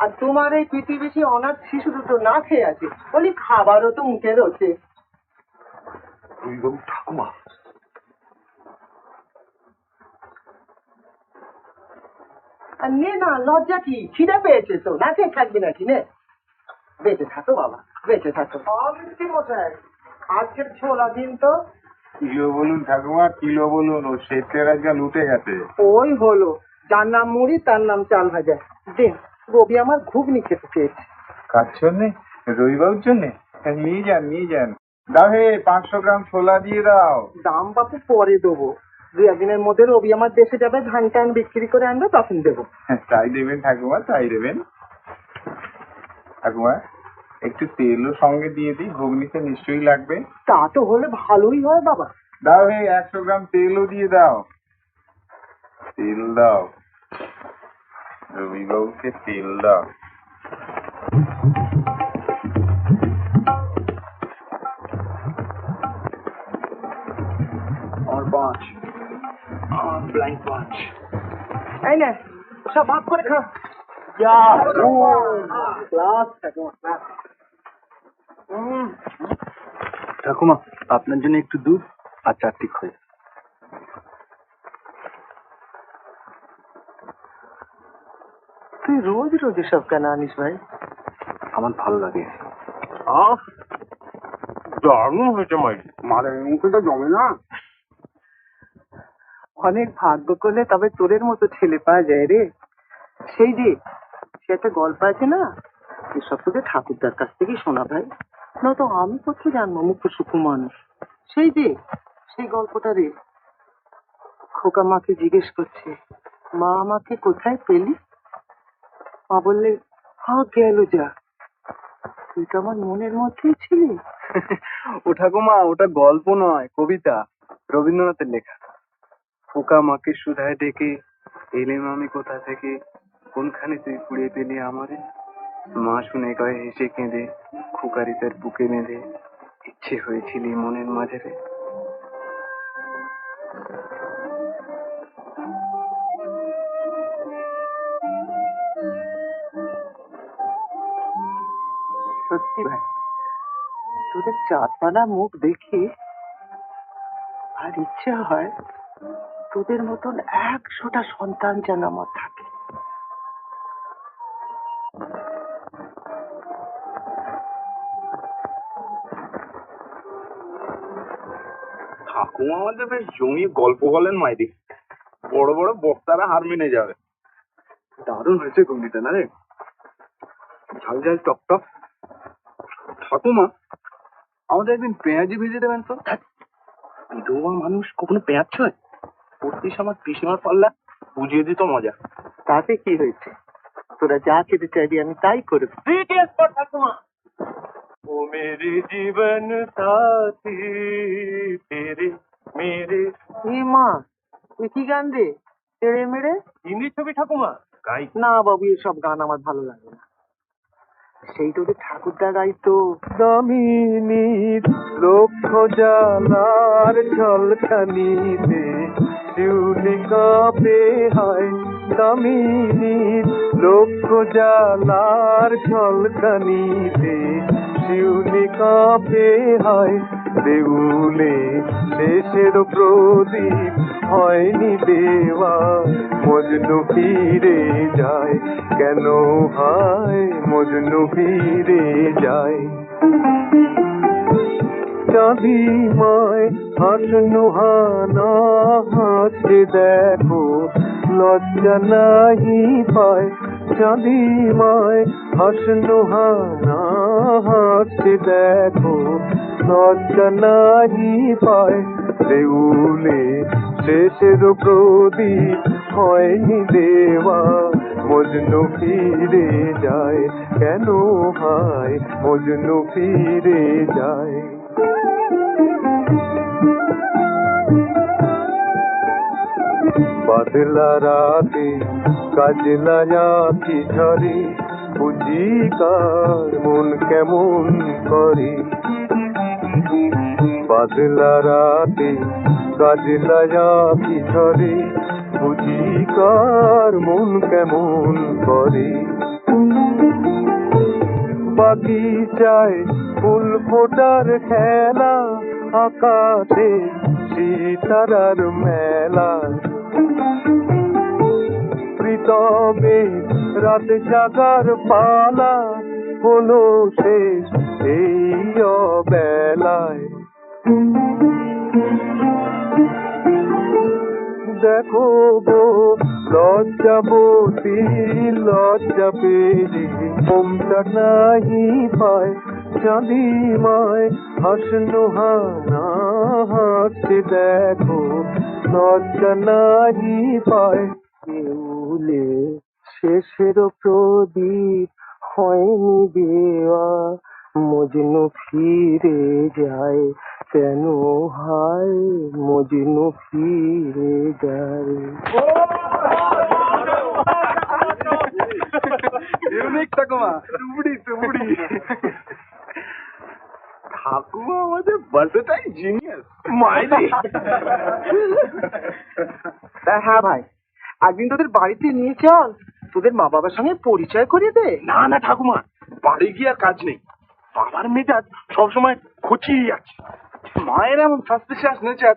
আর তোমার এই পৃথিবীতে অনাথ শিশু দুটো না খেয়ে আছে, বলি খাবারও তো মুখে রয়েছে। ঠাকুমা, আর নে না, লজ্জা কি? খিদে পেয়েছে তো, না খেয়ে থাকবি নাকি? নে, বেঁচে থাকো বাবা, বেঁচে থাকো। মশাই, আজকের ছোলা দিন তো। কিলো বলুন ঠাকুমা, কিলো বলুন, ও শেঠের আজকে লুটে গেছে। ওই হলো, যার নাম মুড়ি তার নাম চাল ভাজা। দিন, রবি আমার ঘুগনি খেতে চেয়েছে। কার জন্যে? রবিবাবুর জন্যে? নিয়ে যান, নিয়ে যান। দাও হে, 500 গ্রাম ছোলা দিয়ে দাও। দাম বাপু পরে দেবো, 2 একদিনের মধ্যে রবি আমার দেশে যাবে, ধান টান বিক্রি করে আনবে, তখন দেবো। তাই দেবেন ঠাকুমা, তাই দেবেন। ঠাকুমা, একটু তেলও সঙ্গে দিয়ে দিই, ঘুগনিতে নিশ্চয়ই লাগবে। তা তো হলে ভালোই হয় বাবা। দাও হে, 100 গ্রাম তেলও দিয়ে দাও। তেল দাও, রবিবাবুকে তেল দাও। और 5 ब्लाइंड 5 এই না, সব ভাগ করে খা। ঠাকুমা, আপনার জন্য একটু দুধ আর 4টি খই। তুই রোজ রোজ এসব কেন আনিস ভাই? আমার ভালো লাগে। দারুণ হয়েছে মাই। মারে মুখে তো জমে না। অনেক ভাগ্য করলে তবে তোরের মতো ছেলে পাওয়া যায় রে। সেই যে সে একটা গল্প আছে না, এসব তোকে ঠাকুরদার কাছ থেকে শোনা ভাই, না তো আমি কোথায় জানবো, মুখ্য সুখ মানুষ। সেই যে সেই গল্পটা রে, খোকা মাকে জিজ্ঞেস করছে, মা আমাকে কোথায় পেলি? মা বললে, গেল যা, তুই তো আমার মনের মধ্যেই ছিলি। ও ঠাকুমা, ওটা গল্প নয়, কবিতা, রবীন্দ্রনাথের লেখা। খোকা মাকে সুধায় ডেকে, এলেম আমি কোথা থেকে, কোনখানে তুই কুড়িয়ে পেলি আমারে? মা শুনে কয়ে হেসে কেঁদে, খোকারি তার বুকে বেঁধে, ইচ্ছে হয়েছিলি মনের মাঝে রে। সত্যি ভাই, তোদের চাঁদপানা মুখ দেখি আর ইচ্ছে হয় তোদের মতন 100টা সন্তান যেন আমার থাকে। ঠাকুমা আমাদের বেশ জমিয়ে গল্প বলেন মাইদি, বড় বড় বক্তারা হার মেনে যাবে। দারুণ হয়েছে ঘুগনিটা না রে, ঝাল ঝাল টক টক। ঠাকুমা, আমাদের একদিন পেঁয়াজি ভেজে দেবেন তো। বিধবা মানুষ কখনো পেঁয়াজ ছয়? পড়তিস আমার পিসিমার পাল্লা, বুঝিয়ে দিত মজা। তাতে কি হয়েছে? তোরা যা খেতে চাইবি আমি তাই করে দেবো। ঠাকুমা। ও মেরে জীবন সাথী তেরে মেরে। এ মা, এ কি গান রে? তেড়ে মেরে? হিন্দি ছবি ঠাকুমা, গাই। না বাবু, এসব গান আমার ভালো লাগে না। সেই তোদের ঠাকুরদা গাইতো, দামিনীর লক্ষ জালার ঝলকানিতে শিউলি কাঁপে হয়। দামিনীর লক্ষ জালার ঝলকানিতে শিউলি কাঁপে হয়। দেউলে শেষের প্রদীপ হয়নি দেওয়া, মজনু ফিরে যায় কেন হায়, মজনু ফিরে যায়। চাঁদিমায় হাসনু হানা হাসে দেখো, লজ্জা নাহি পায়। চাঁদিমায় হাসনু হানা হাসে দেখো, লজ্জা নাহি পায়। দেউলে শেষের প্রদীপ হয়নি দেওয়া, মজনু ফিরে যায় কেন হায়, মজনু ফিরে যায়। বাদলা রাতে কাজলা আঁখি ঝরে, বুঝি কার মন কেমন করে। বাদলা রাতে কাজলা আঁখি ঝরে, বুঝি কার মন কেমন করে। বাগিচায় ফুল ফোটার খেলা, আকাশে সিতারার মেলা। প্রীতমে রাত জাগার পালা, হলো শেষ এই অবেলায়। দেখো গো লজ্জাবতী, লজ্জা পেয়ে মমতা নাহি পায়। চাঁদিমায় হাসনু হানা হাসে দেখো, লজ্জা নাহি পায়। দেউলে শেষের প্রদীপ হয়নি দেওয়া, মজনু ফিরে যায় কেন হায়, মজনু ফিরে যায়। ইউনিক ঠাকুমা, টুবড়ি টুবড়ি। ঠাকুমা আমাদের বার্থডেটাই জিনিয়াস। মাইরি। হ্যাঁ ভাই, একদিন তোদের বাড়িতে নিয়ে চল, তোদের মা বাবার সঙ্গে পরিচয় করিয়ে দে। না না ঠাকুমা, বাড়ি গিয়ে আর কাজ নেই। বাবার মেজাজ সবসময় খচিয়ে যাচ্ছে। মায়ের এমন সাসপিশিয়াস নেচার,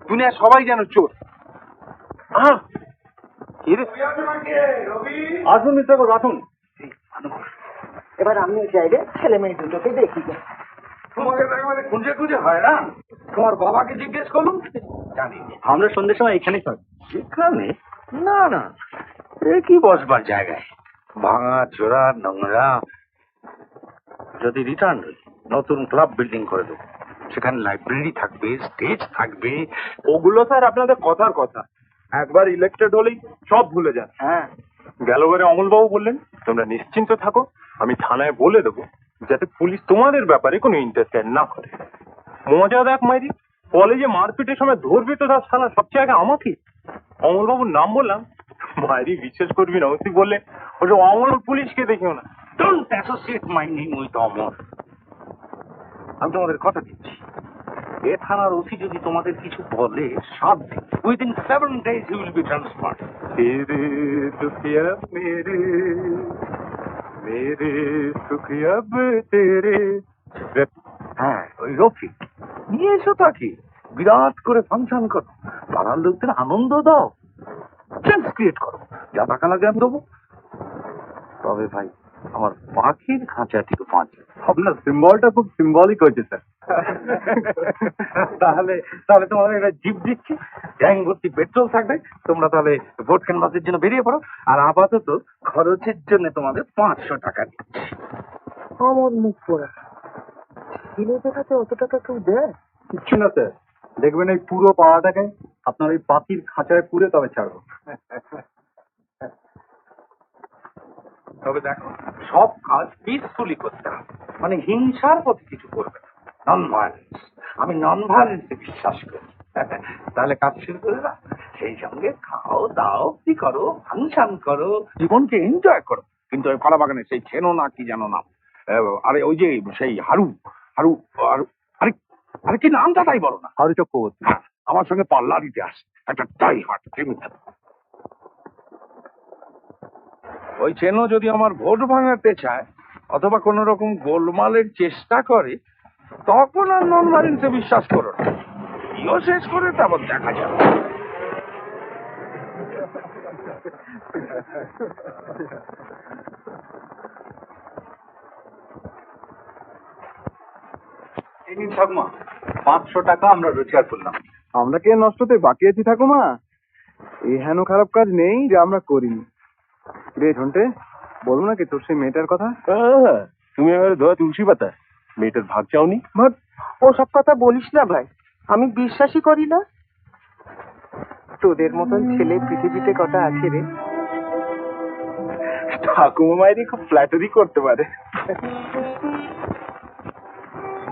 দুনিয়া সবাই যেন চোর। আসুন মিস্টার ঘোষ, আসুন। এবার আমি ওই চাইলে ছেলে মেয়ে দুটোকে দেখি। তোমাকে একেবারে খুঁজে খুঁজে হয় না? তোমার বাবাকে জিজ্ঞেস করুন। জানি আমরা সন্ধ্যের সময় এখানেই থাকি। এখানে? না না, এ কি বসবার জায়গায়, ভাঙা চোরা নোংরা। যদি রিটার্ন হই, নতুন ক্লাব বিল্ডিং করে দেবো। সেখানে লাইব্রেরি থাকবে, স্টেজ থাকবে। ওগুলো স্যার আপনাদের কথার কথা, একবার ইলেক্টেড হলেই সব ভুলে যান। হ্যাঁ, গেলবারে অমলবাবু বললেন তোমরা নিশ্চিন্ত থাকো, আমি থানায় বলে দেবো যাতে পুলিশ তোমাদের ব্যাপারে কোনো ইন্টারফেয়ার না করে। মজা দেখ মাইরি, কলেজে মারপিটের সময় ধরবে তো তার শালা সবচেয়ে আগে আমাকে। অমলবাবুর নাম বললাম, মাইরি বিশ্বাস করবি না, ওসি বললে ওসব অমল পুলিশকে দেখিও না। Don't associate my name with Amar. আমি তোমাদের কথা দিচ্ছি, এ থানার ওসি যদি তোমাদের কিছু বলে, 7 দিন, within 7 days you will be transferred. तेरे दुखिया मेरे, मेरे सुखिया तेरे। হ্যাঁ, ওই রফিক নিয়ে এসো তাকে, বিরাট করে ফাংশন করো, পাড়ার লোকদের আনন্দ দাও, চেঞ্জ ক্রিয়েট করো, যা টাকা লাগে আমি দেবো। তবে ভাই, আমার পাখির খাঁচা থেকে 5। আপনার সিম্বলটা খুব সিম্বলিক হয়েছে স্যার। তাহলে তাহলে তোমাদের একটা জিপ দিচ্ছি, ট্যাঙ্ক ভর্তি পেট্রোল থাকবে। তোমরা তাহলে ভোট ক্যানভাসের জন্য বেরিয়ে পড়ো, আর আপাতত খরচের জন্য তোমাদের 500 টাকা দিচ্ছি। আমার মুখ পড়া। ছেলে দেখাতে অত টাকা কেউ দেয়? কিচ্ছু না স্যার, দেখবেন এই পুরো পাড়াটাকে আপনার ওই পাখির খাঁচায় পুরে তবে ছাড়বো। তবে দেখো, সব কাজ পিসফুলি করতে হবে, মানে হিংসার পথে কিছু করবে না, নন ভায়োলেন্স। আমি নন ভায়োলেন্সে বিশ্বাস করি। তাহলে কাজ শুরু করে দাও, সেই সঙ্গে খাও দাও, কি করো, ফাংশন করো, জীবনকে এনজয় করো। কিন্তু ওই কলা বাগানে সেই ছেনো না কি যেন নাম, আরে ওই যে সেই হারু হারু হারু, আরে আরে কি নামটা তাই বলো না। হারু চক্রবর্তী। হ্যাঁ, আমার সঙ্গে পাল্লা দিতে আসে একটা টাই হার্ট ক্রিমিনাল। ওই চেনো যদি আমার ভোট ভাঙাতে চায় অথবা কোন রকম গোলমালের চেষ্টা করে, তখন আর নন ভায়োলেন্সে বিশ্বাস করো না। ইও শেষ করে তারপর দেখা যাবে। এই নিন ঠাকুমা, 500 টাকা আমরা রোজগার করলাম। আমরা কে নষ্টতে বাকি আছি ঠাকুমা? এই হেন খারাপ কাজ নেই যে আমরা করিনি। রে ঝন্টে, বলবো নাকি তোর সেই মেয়েটার কথা? তুমি এবারে ধোয়া তুলসী পাতা, মেয়েটার ভাগ চাওনি? ভাট, ওসব কথা বলিস না ভাই, আমি বিশ্বাসই করি না। তোদের মতন ছেলে পৃথিবীতে কটা আছে রে? ঠাকুমা মায়েরই খুব ফ্ল্যাটারি করতে পারে।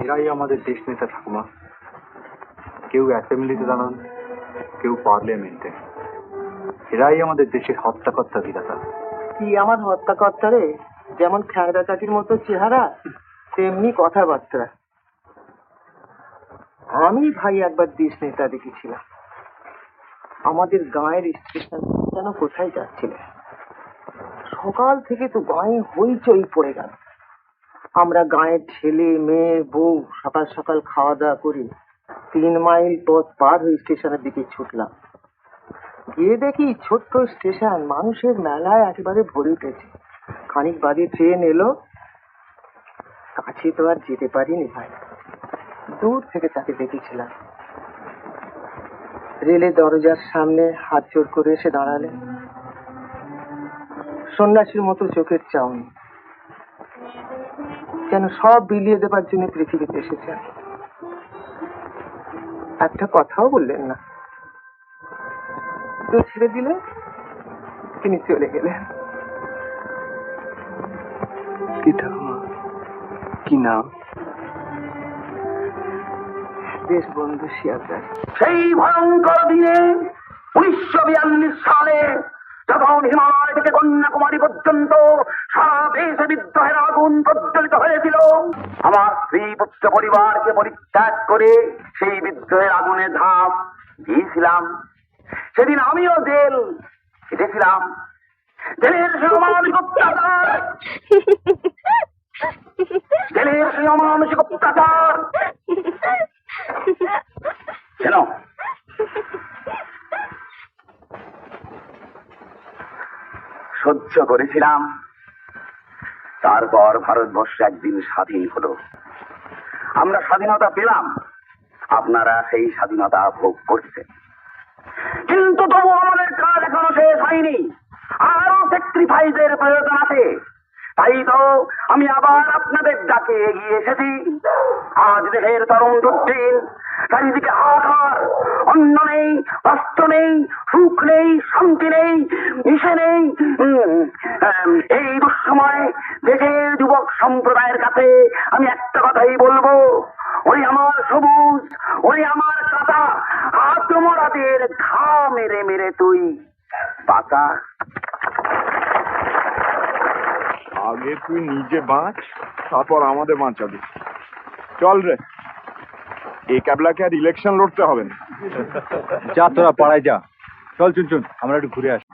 এরাই আমাদের দেশ নেতা ঠাকুমা। কেউ অ্যাসেম্বলিতে দাঁড়ান, কেউ পার্লামেন্টে। এরাই আমাদের দেশের হত্যাকর্তা বিধাতা। কি আমার হত্যাকর্তা রে? যেমন খ্যাংরা চাটির মতো চেহারা, তেমনি কথাবার্তা। আমি ভাই একবার দেশ নেতা দেখেছিলাম। আমাদের গাঁয়ের স্টেশন যেন কোথায় যাচ্ছিল, সকাল থেকে তো গাঁয়ে হইচই পড়ে গেল। আমরা গাঁয়ের ছেলে মেয়ে বউ সকাল সকাল খাওয়া দাওয়া করে 3 মাইল পথ পার হয়ে স্টেশনের দিকে ছুটলাম। গিয়ে দেখি ছোট্ট স্টেশন মানুষের মেলায় একেবারে ভরে উঠেছে। খানিক বাদে ট্রেন এলো। কাছে তো আর যেতে পারিনি ভাই, দূর থেকে তাকে দেখেছিলাম। রেলের দরজার সামনে হাত জোড় করে এসে দাঁড়ালেন, সন্ন্যাসীর মতো চোখের চাউনি, যেন সব বিলিয়ে দেবার জন্য পৃথিবীতে এসেছেন। একটা কথাও বললেন না, তো ছেড়ে দিলে তিনি চলে গেলেন। কি ঠাকুমা, কি নাম? দেশবন্ধু শিয়ালদাস। সেই ভয়ঙ্কর দিনে 1942 সালে যখন হিমালয় থেকে কন্যাকুমারী পর্যন্ত সারা দেশে বিদ্রোহের আগুন প্রজ্বলিত হয়েছিল, আমার স্ত্রী পুত্র পরিবারকে পরিত্যাগ করে সেই বিদ্রোহের আগুনে ঝাঁপ দিয়েছিলাম। সেদিন আমিও জেল খেটেছিলাম। জেলের সে অমানবিক অত্যাচার, জেলের সে অমানবিক অত্যাচার কেন সহ্য করেছিলাম। তারপর ভারতবর্ষ একদিন স্বাধীন হলো, আমরা স্বাধীনতা পেলাম, আপনারা সেই স্বাধীনতা ভোগ করছেন। কিন্তু তবু আমাদের কাজ এখনো শেষ হয়নি, আরো স্যাক্রিফাইসের প্রয়োজন আছে। তাই তো আমি আবার আপনাদের ডাকে এগিয়ে এসেছি। আজ দেহের তরুণ দুর্দিন, চারিদিকে হাহাকার, অন্ন নেই, বস্ত্র নেই, সুখ নেই, শান্তি নেই, মিশে নেই। এই দুঃসময় দেশের যুবক সম্প্রদায়ের কাছে আমি একটা কথাই বলবো, ওই আমার সবুজ, ওই আমার কাটা, আত্মমরাদের ঘা মেরে মেরে তুই বাঁচা। আগে তুই নিজে বাঁচ, তারপর আমাদের বাঁচাবি। চল রে, এই ক্যাবলাকে আর ইলেকশন লড়তে হবে না। যা তোরা পাড়ায় যা, চল চুন, আমরা একটু ঘুরে আসি।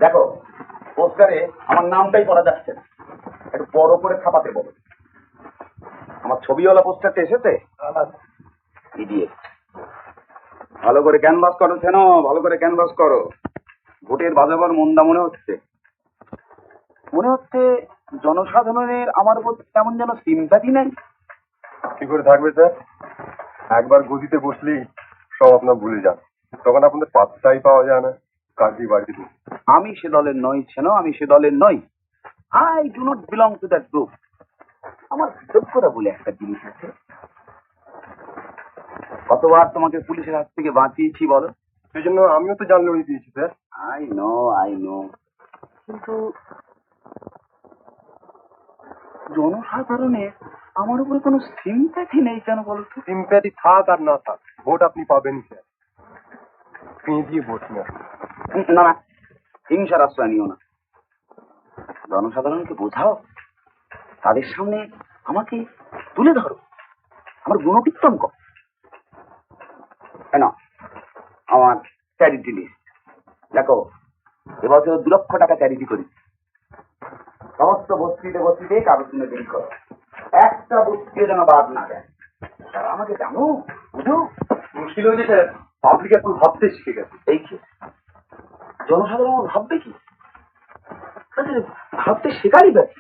দেখো পোস্টারে আমার নামটাই পড়া যাচ্ছে না, একটু বড় করে ছাপাতে বলো। আমার ছবিওয়ালা পোস্টারটা এসেছে? ইডিয়েট। ভালো করে ক্যানভাস করো কেন, ভালো করে ক্যানভাস করো। ভোটের বাজাবার মন্দা মনে হচ্ছে জনসাধারণের আমার উপর তেমন যেন সিম্প্যাথি নাই। কি করে থাকবে স্যার? একবার গদিতে বসলেই সব আপনার ভুলে যান, তখন আপনাদের পাত্তাই পাওয়া যায় না কাজী বাড়িতে। আমি সে দলের নই ছেন, আমি সে দলের নই। I do not belong to that group. আমার যোগ্যতা বলে একটা জিনিস আছে। কতবার তোমাকে পুলিশের হাত থেকে বাঁচিয়েছি বলো? সেই জন্য আমিও তো জান লড়িয়ে দিয়েছি স্যার। আই নো, কিন্তু জনসাধারণের আমার উপরে কোনো সিম্প্যাথি নেই কেন বলো তো? সিম্প্যাথি থাক আর না থাক, ভোট আপনি পাবেন স্যার। ফিঁ দিয়ে ভোট নিয়ে আসুন। না, হিংসার আশ্রয় নিও না। জনসাধারণকে বোঝাও, তাদের সামনে আমাকে তুলে ধরো, আমার গুণকীর্তন কর। না, আমার চ্যারিটি লিস্ট দেখো, এবছর 2 লক্ষ টাকা চ্যারিটি করি। সমস্ত বস্তিতে কাগজ কিনে বিল করো, একটা বস্তিও যেন বাদ না দেয়। তারা আমাকে জানো, বুঝো। মুশকিল হয়েছে স্যার, পাবলিক এখন ভাবতে শিখে গেছে। এই কি জনসাধারণ ভাববে কি? ভাবতে শেখারই ব্যাপার।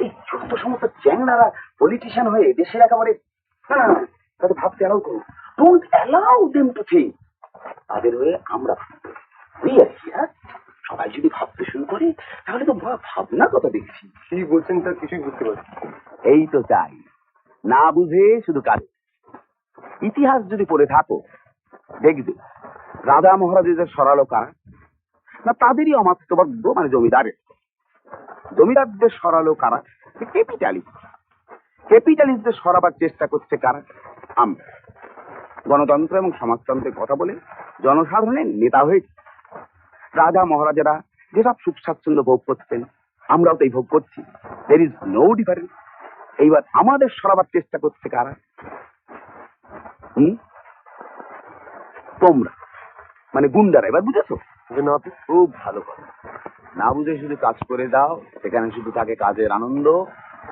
এই যত সমস্ত চ্যাংড়ারা পলিটিশিয়ান হয়ে দেশের একেবারে তাদের ভাবতে অ্যালাউ করুন। Don't allow them to think. তাদের হয়ে আমরা সবাই যদি ভাবতে শুরু করি তাহলে তো ভাবনা কথা দেখছি। কি বলছেন স্যার, কিছুই বুঝতে পারছি। এই তো চাই, না বুঝে শুধু কাজে। ইতিহাস যদি পড়ে থাকো দেখবে রাজা মহারাজাদের সরালো কারা না, তাদেরই অমাত্যবদ্ধ মানে জমিদারদের সরালো কারা? ক্যাপিটালিস্টদের সরাবার চেষ্টা করছে কারা? আমরা। গণতন্ত্র এবং সমাজতন্ত্রের কথা বলে জনসাধারণের নেতা হয়েছে। রাজা মহারাজারা যেসব সুখ স্বাচ্ছন্দ্য ভোগ করতেন আমরাও তাই ভোগ করছি। There is no difference. এইবার আমাদের সরাবার চেষ্টা করছে কারা? তোমরা মানে গুন্ডারা। এবার বুঝেছো? খুব ভালো কথা। না বুঝে শুধু কাজ করে দাও, সেখানে শুধু থাকে কাজের আনন্দ,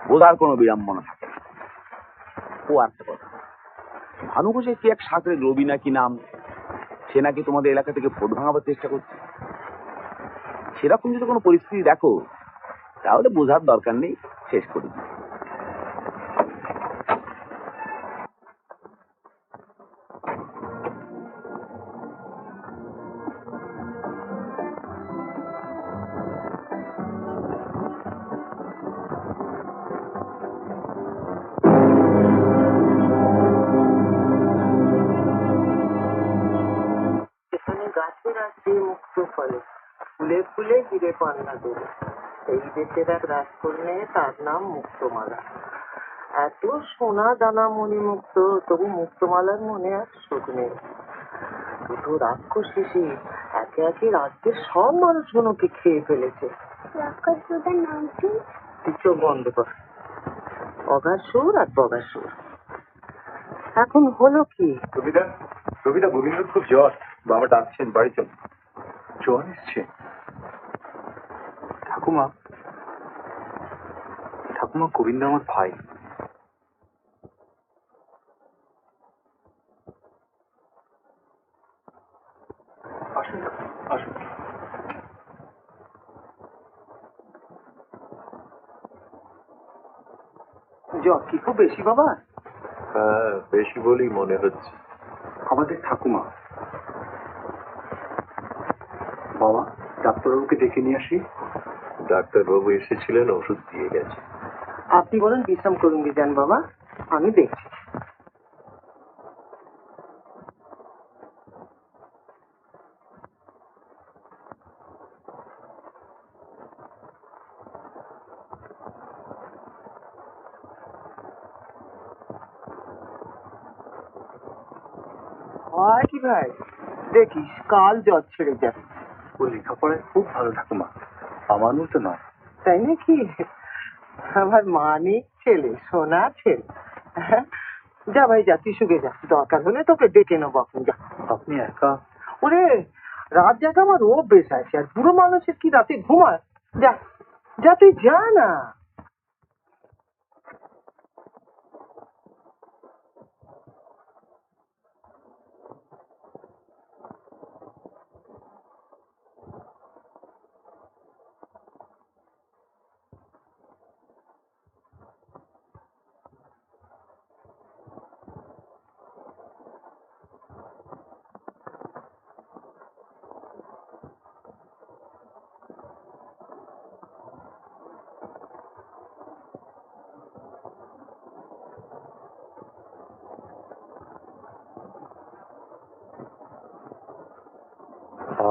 বোঝার কোনো বিড়ম্বনা থাকে না। ও একটা কথা, ভানু ঘোষের কি এক সাঁতরে রবি নাকি নাম, সে নাকি তোমাদের এলাকা থেকে ভোট ভাঙাবার চেষ্টা করছে। সেরকম যদি কোনো পরিস্থিতি দেখো তাহলে বোঝার দরকার নেই, শেষ করে দিই। গাছের আছে মুক্ত ফলে, ফুলে ফুলে হিরে পান্না দেবে। এই দেশের এক রাজকন্যা, তার নাম মুক্তমালা। এত সোনা দানা মণিমুক্ত, তবু মুক্তমালার মনে আর সুখ নেই। দুটো রাক্ষস এসে একে একে রাজ্যের সব মানুষগুলোকে খেয়ে ফেলেছে। রাক্ষসটার নাম কি? তুই চোখ বন্ধ কর। অগাসুর আর বগাসুর। এখন হলো কি? রবিদা গোবিন্দ খুব জ্বর, বাবা ডাকছেন, বাড়ি চল। জ্বর এসছে? ঠাকুমা গোবিন্দ আমার ভাই। আসুন আসুন। জ্বর কি খুব বেশি বাবা? হ্যাঁ, বেশি বলেই মনে হচ্ছে। আমাদের ঠাকুমা। বাবা, ডাক্তারবাবুকে ডেকে নিয়ে আসি। ডাক্তারবাবু এসেছিলেন, ওষুধ দিয়ে গেছে। আপনি বলেন বিশ্রাম করুন যান বাবা, আমি দেখছি। হয় কি ভাই, দেখিস কাল জ্বর ছেড়ে যাবে। ও লেখাপড়ায় খুব ভালো ঠাকুমা, আমার মতো নয়। তাই নাকি? আমার মানিক ছেলে, সোনা ছেলে। যা ভাই যা, তুই শুকে যা, দরকার হলে তোকে ডেকে নেবো এখন, যা। আপনি একা? ওরে রাত জাগা আমার অভ্যেস আছে, আর বুড়ো মানুষের কি রাতে ঘুমায়? যা যা, তুই যা না।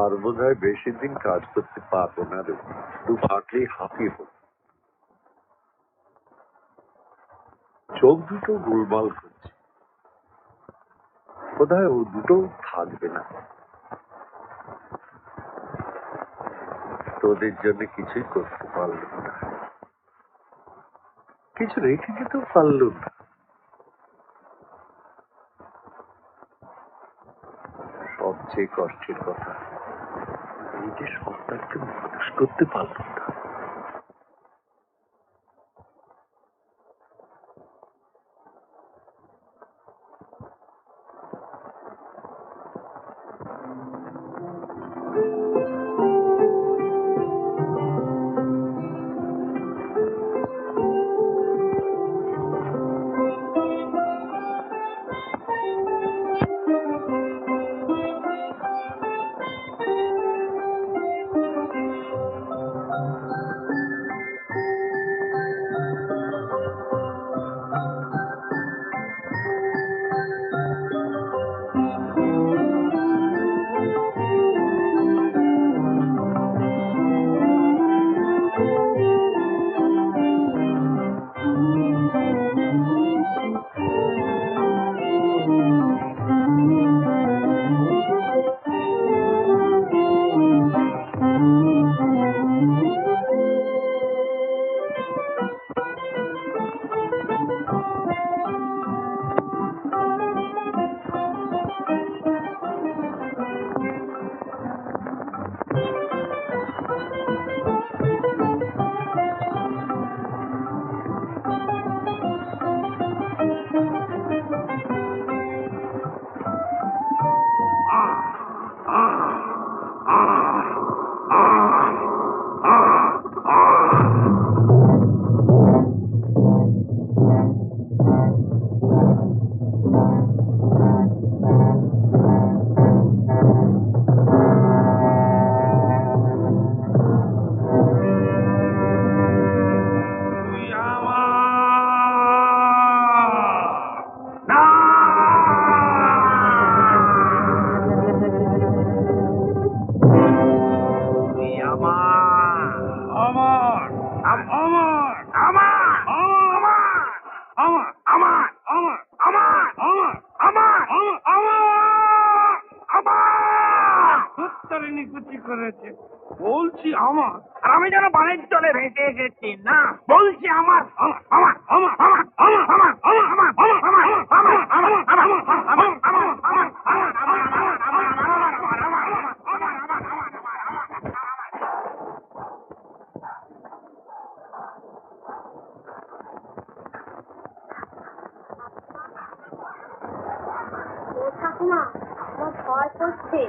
আর বোধ হয় বেশি দিন কাজ করতে পারবো না রে, একটু হাঁটলেই হাঁপিয়ে পড়ব। চোখ দুটো গোলমাল করছে, বোধহয় ও দুটো থাকবে না। তোদের জন্য কিছুই করতে পারলাম না, কিছু রেখে যেতেও পারলাম না। সবচেয়ে কষ্টের কথা, নিজের সন্তানকে মানুষ করতে পারলাম না। বলছি আমার, আর আমি যেন বানের জলে ভেসে গেছি না, বলছি আমার আমার আমার আমার আমার আমার আমার আমার আমার আমার আমার আমার আমার ও ঠাকুমা, আমার ভয় করছে।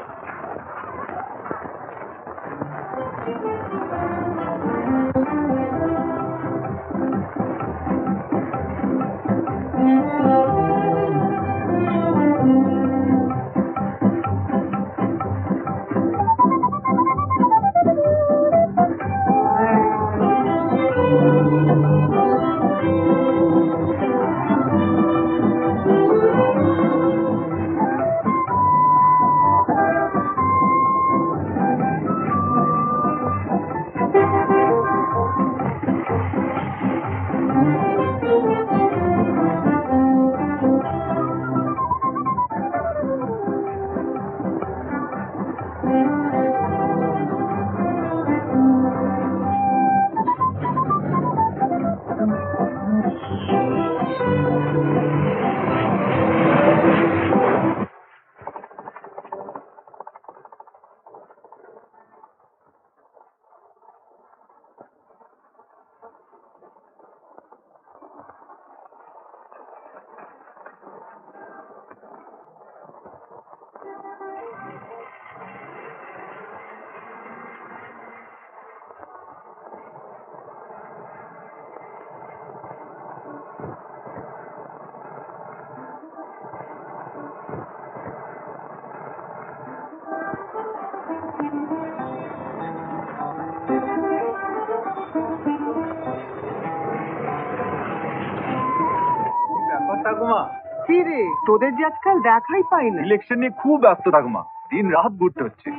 ঠাকুমা। কি রে, তোদের যে আজকাল দেখাই পাই না। ইলেকশন নিয়ে খুব ব্যস্ত ঠাকুমা, দিন রাত ঘুরতে হচ্ছে।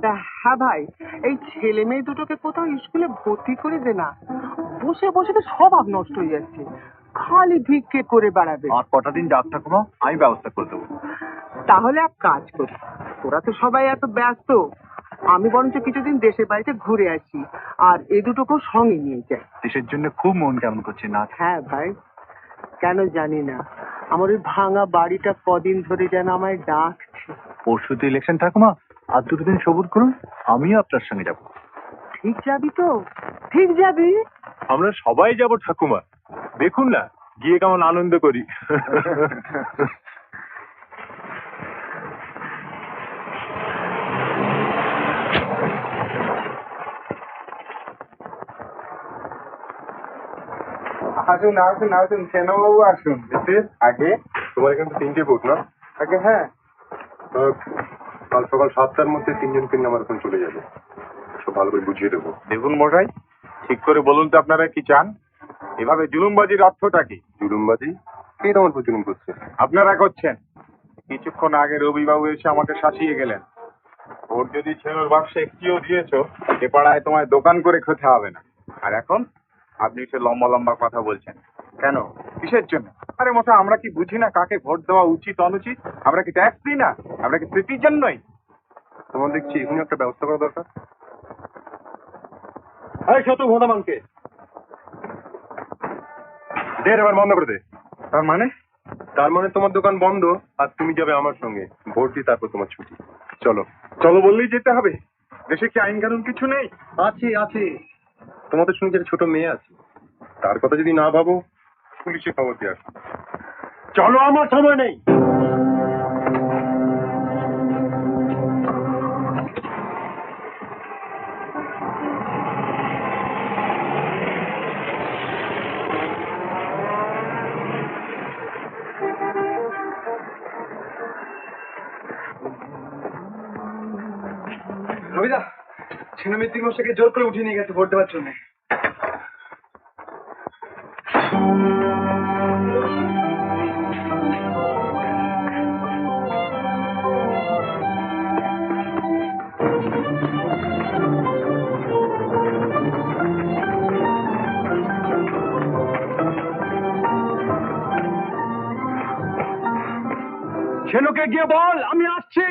তা হ্যাঁ ভাই, এই ছেলে মেয়ে দুটোকে কোথাও স্কুলে ভর্তি করে দে না। বসে বসে তো স্বভাব নষ্ট হয়ে যাচ্ছে, খালি ভিক্ষে করে বেড়াবে। আর কটা দিন যাক ঠাকুমা, আমি ব্যবস্থা করে দেবো। তাহলে এক কাজ করি, তোরা তো সবাই এত ব্যস্ত, আমি বরঞ্চ কিছুদিন দেশের বাড়িতে ঘুরে আসি, আর এই দুটোকেও সঙ্গে নিয়ে যাই। দেশের জন্য খুব মন কেমন করছে না? হ্যাঁ ভাই, কেন জানি না, আমার ওই ভাঙা বাড়িটা কদিন ধরে যেন আমায় ডাকছে। পরশু তো ইলেকশন ঠাকুমা, আর দুটো দিন সবুর করুন, আমিও আপনার সঙ্গে যাব। ঠিক যাবি তো? ঠিক যাবি? আমরা সবাই যাব ঠাকুমা, দেখুন না গিয়ে কেমন আনন্দ করি। আসুন আসুন আসুন, সেনবাবু আসুন। আগে তোমার এখানে তো 3টে বুথ না? আগে হ্যাঁ, কাল সকাল 7টার মধ্যে 3জনকে নিয়ে আমার এখন চলে যাবে, সব ভালো করে বুঝিয়ে দেবো। দেখুন মশাই, ঠিক করে বলুন তো আপনারা কি চান? এভাবে জুলুমবাজির অর্থটা কি? জুলুমবাজি? কে তোমার উপর জুলুম করছে? আপনারা করছেন। কিছুক্ষণ আগে রবিবাবু এসে আমাকে শাসিয়ে গেলেন। ভোট যদি ছেলের বাক্সে একটিও দিয়েছো, এ পাড়ায় তোমায় দোকান করে খেতে হবে না। আর এখন আপনি সে লম্বা লম্বা কথা বলছেন কেন? কিসের জন্য? আরে মশাই, আমরা কি বুঝি না কাকে ভোট দেওয়া উচিত অনুচিত? আমরা কি ট্যাক্স দিই না? আমরা কি সিটিজেন নই? তোমার দেখছি এখনই একটা ব্যবস্থা করা দরকার। এই শত ভোটামানকে দে, এবার বন্ধ করে দে। তার মানে? তার মানে তোমার দোকান বন্ধ, আর তুমি যাবে আমার সঙ্গে ভোট দিয়ে, তারপর তোমার ছুটি। চলো। চলো বললেই যেতে হবে? দেশে কি আইন কানুন কিছু নেই? আছে আছে, তোমাদের সঙ্গে একটা ছোট মেয়ে আছে, তার কথা যদি না ভাবো পুলিশে খবর দিয়ে আসো। চলো, আমার সময় নেই। রবিদা, ছেলে মেয়ে 3 মশাইকে জোর করে উঠিয়ে নিয়ে গেছে ভোট দেওয়ার জন্য। ছেলেকে গিয়ে বল আমি আসছি,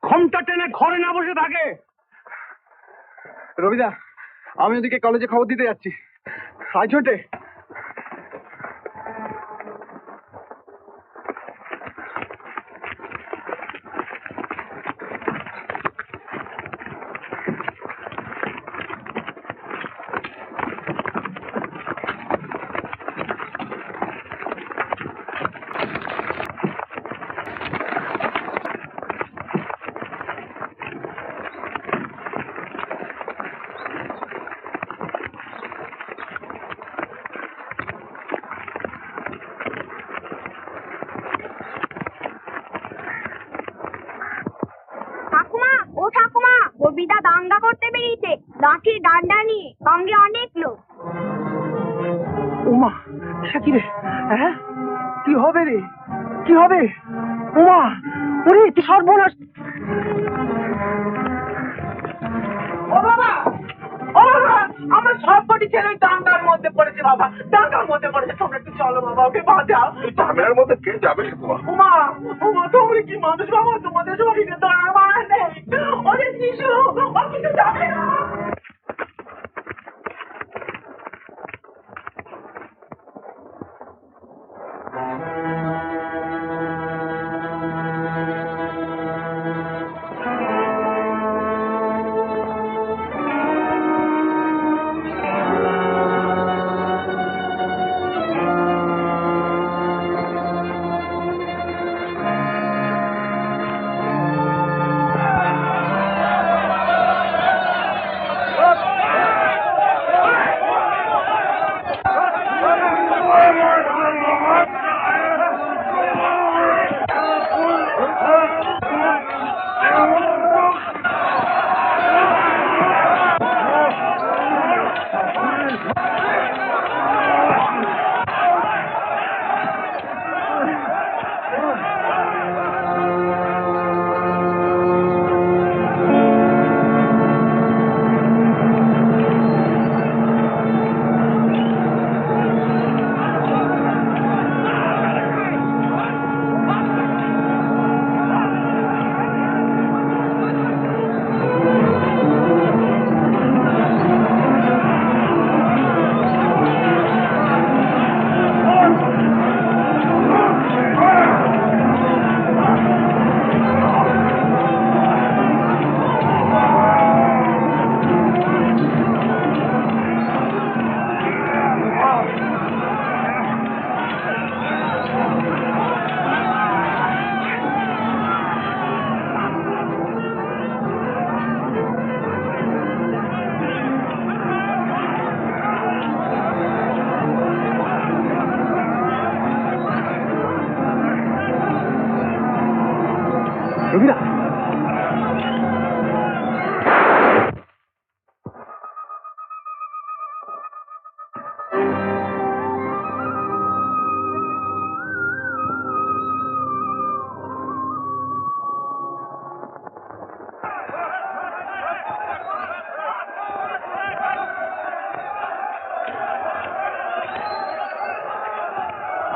ঘোমটা টেনে ঘরে না বসে থাকে। রবিদা, আমি ওদিকে কলেজে খবর দিতে যাচ্ছি। আয় ছোটে। ঠাকুমা, ও ঠাকুমা, কবিতা দাঙ্গা করতে বেরিয়েছে, লাঠি ডান্ডা নিয়ে, সঙ্গে অনেক লোক। উমা, কি রে? হ্যাঁ, কি হবে রে? কি হবে? উমা, ওরে কি সর্বনাশ! ও বাবা, ও বাবা, আমার সবকটি ছেলে দাঙ্গার মধ্যে পড়েছে বাবা, দাঙ্গার মধ্যে পড়েছে। তোমরা একটু চলো বাবা, ওকে বাঁচাও। ঝামেলার মধ্যে কে যাবে? উমা, উমা, তোমরা কি মানুষ বাবা? তোমাদের শরীরে তো আর মারা নেই। ওদের শিশু, ও কিছু যাবে না।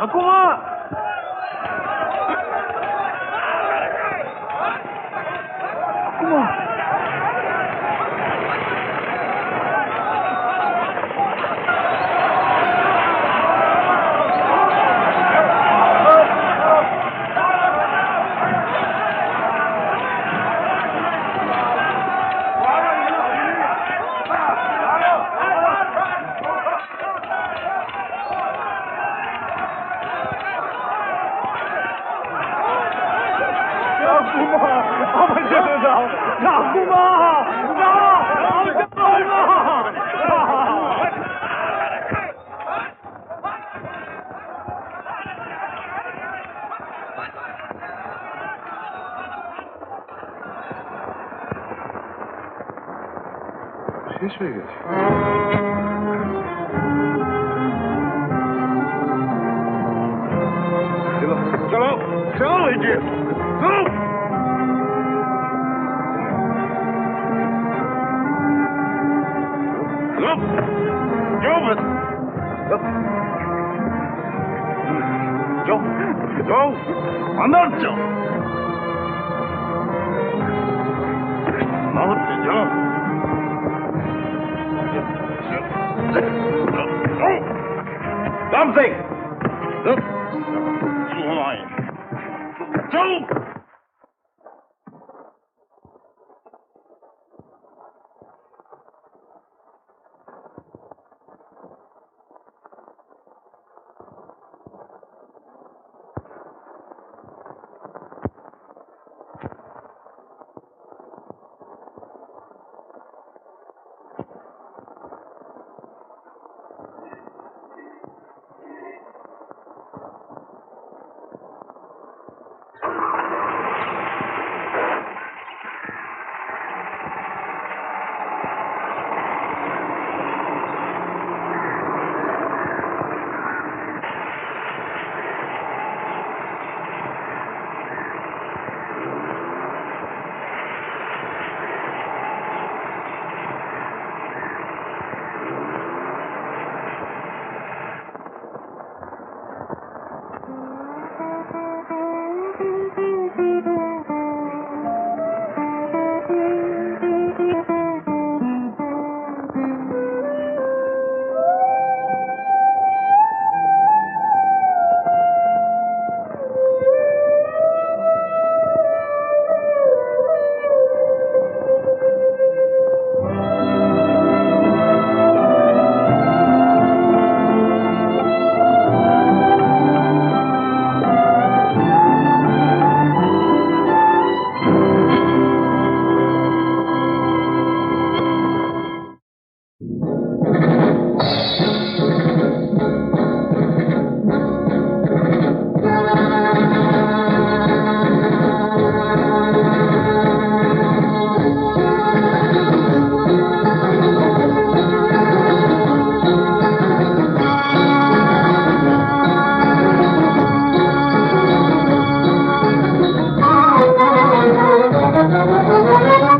ঠাকুমা ঠাকুমা আমার যেতে দাও ঠাকুমা না আমি যেতে পারবো না। শেষ হয়ে গেছে। চলো চলো ইডিয়েট চলো Look! Joe! Joe! Joe! अंदर जाओ ना होते जाओ Something! Look! You lying! Joe!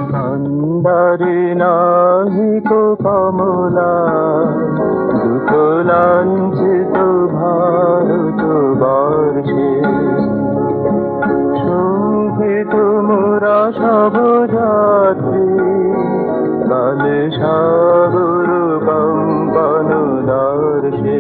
अंधारे नाहिक कमला दुतो लांछित भारत बर्षे শোভিত মোরা সব যাত্রী কালে সাগর কম্পন দর্শে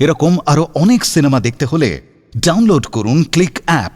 এরকম আরো অনেক সিনেমা দেখতে হলে ডাউনলোড করুন ক্লিক অ্যাপ।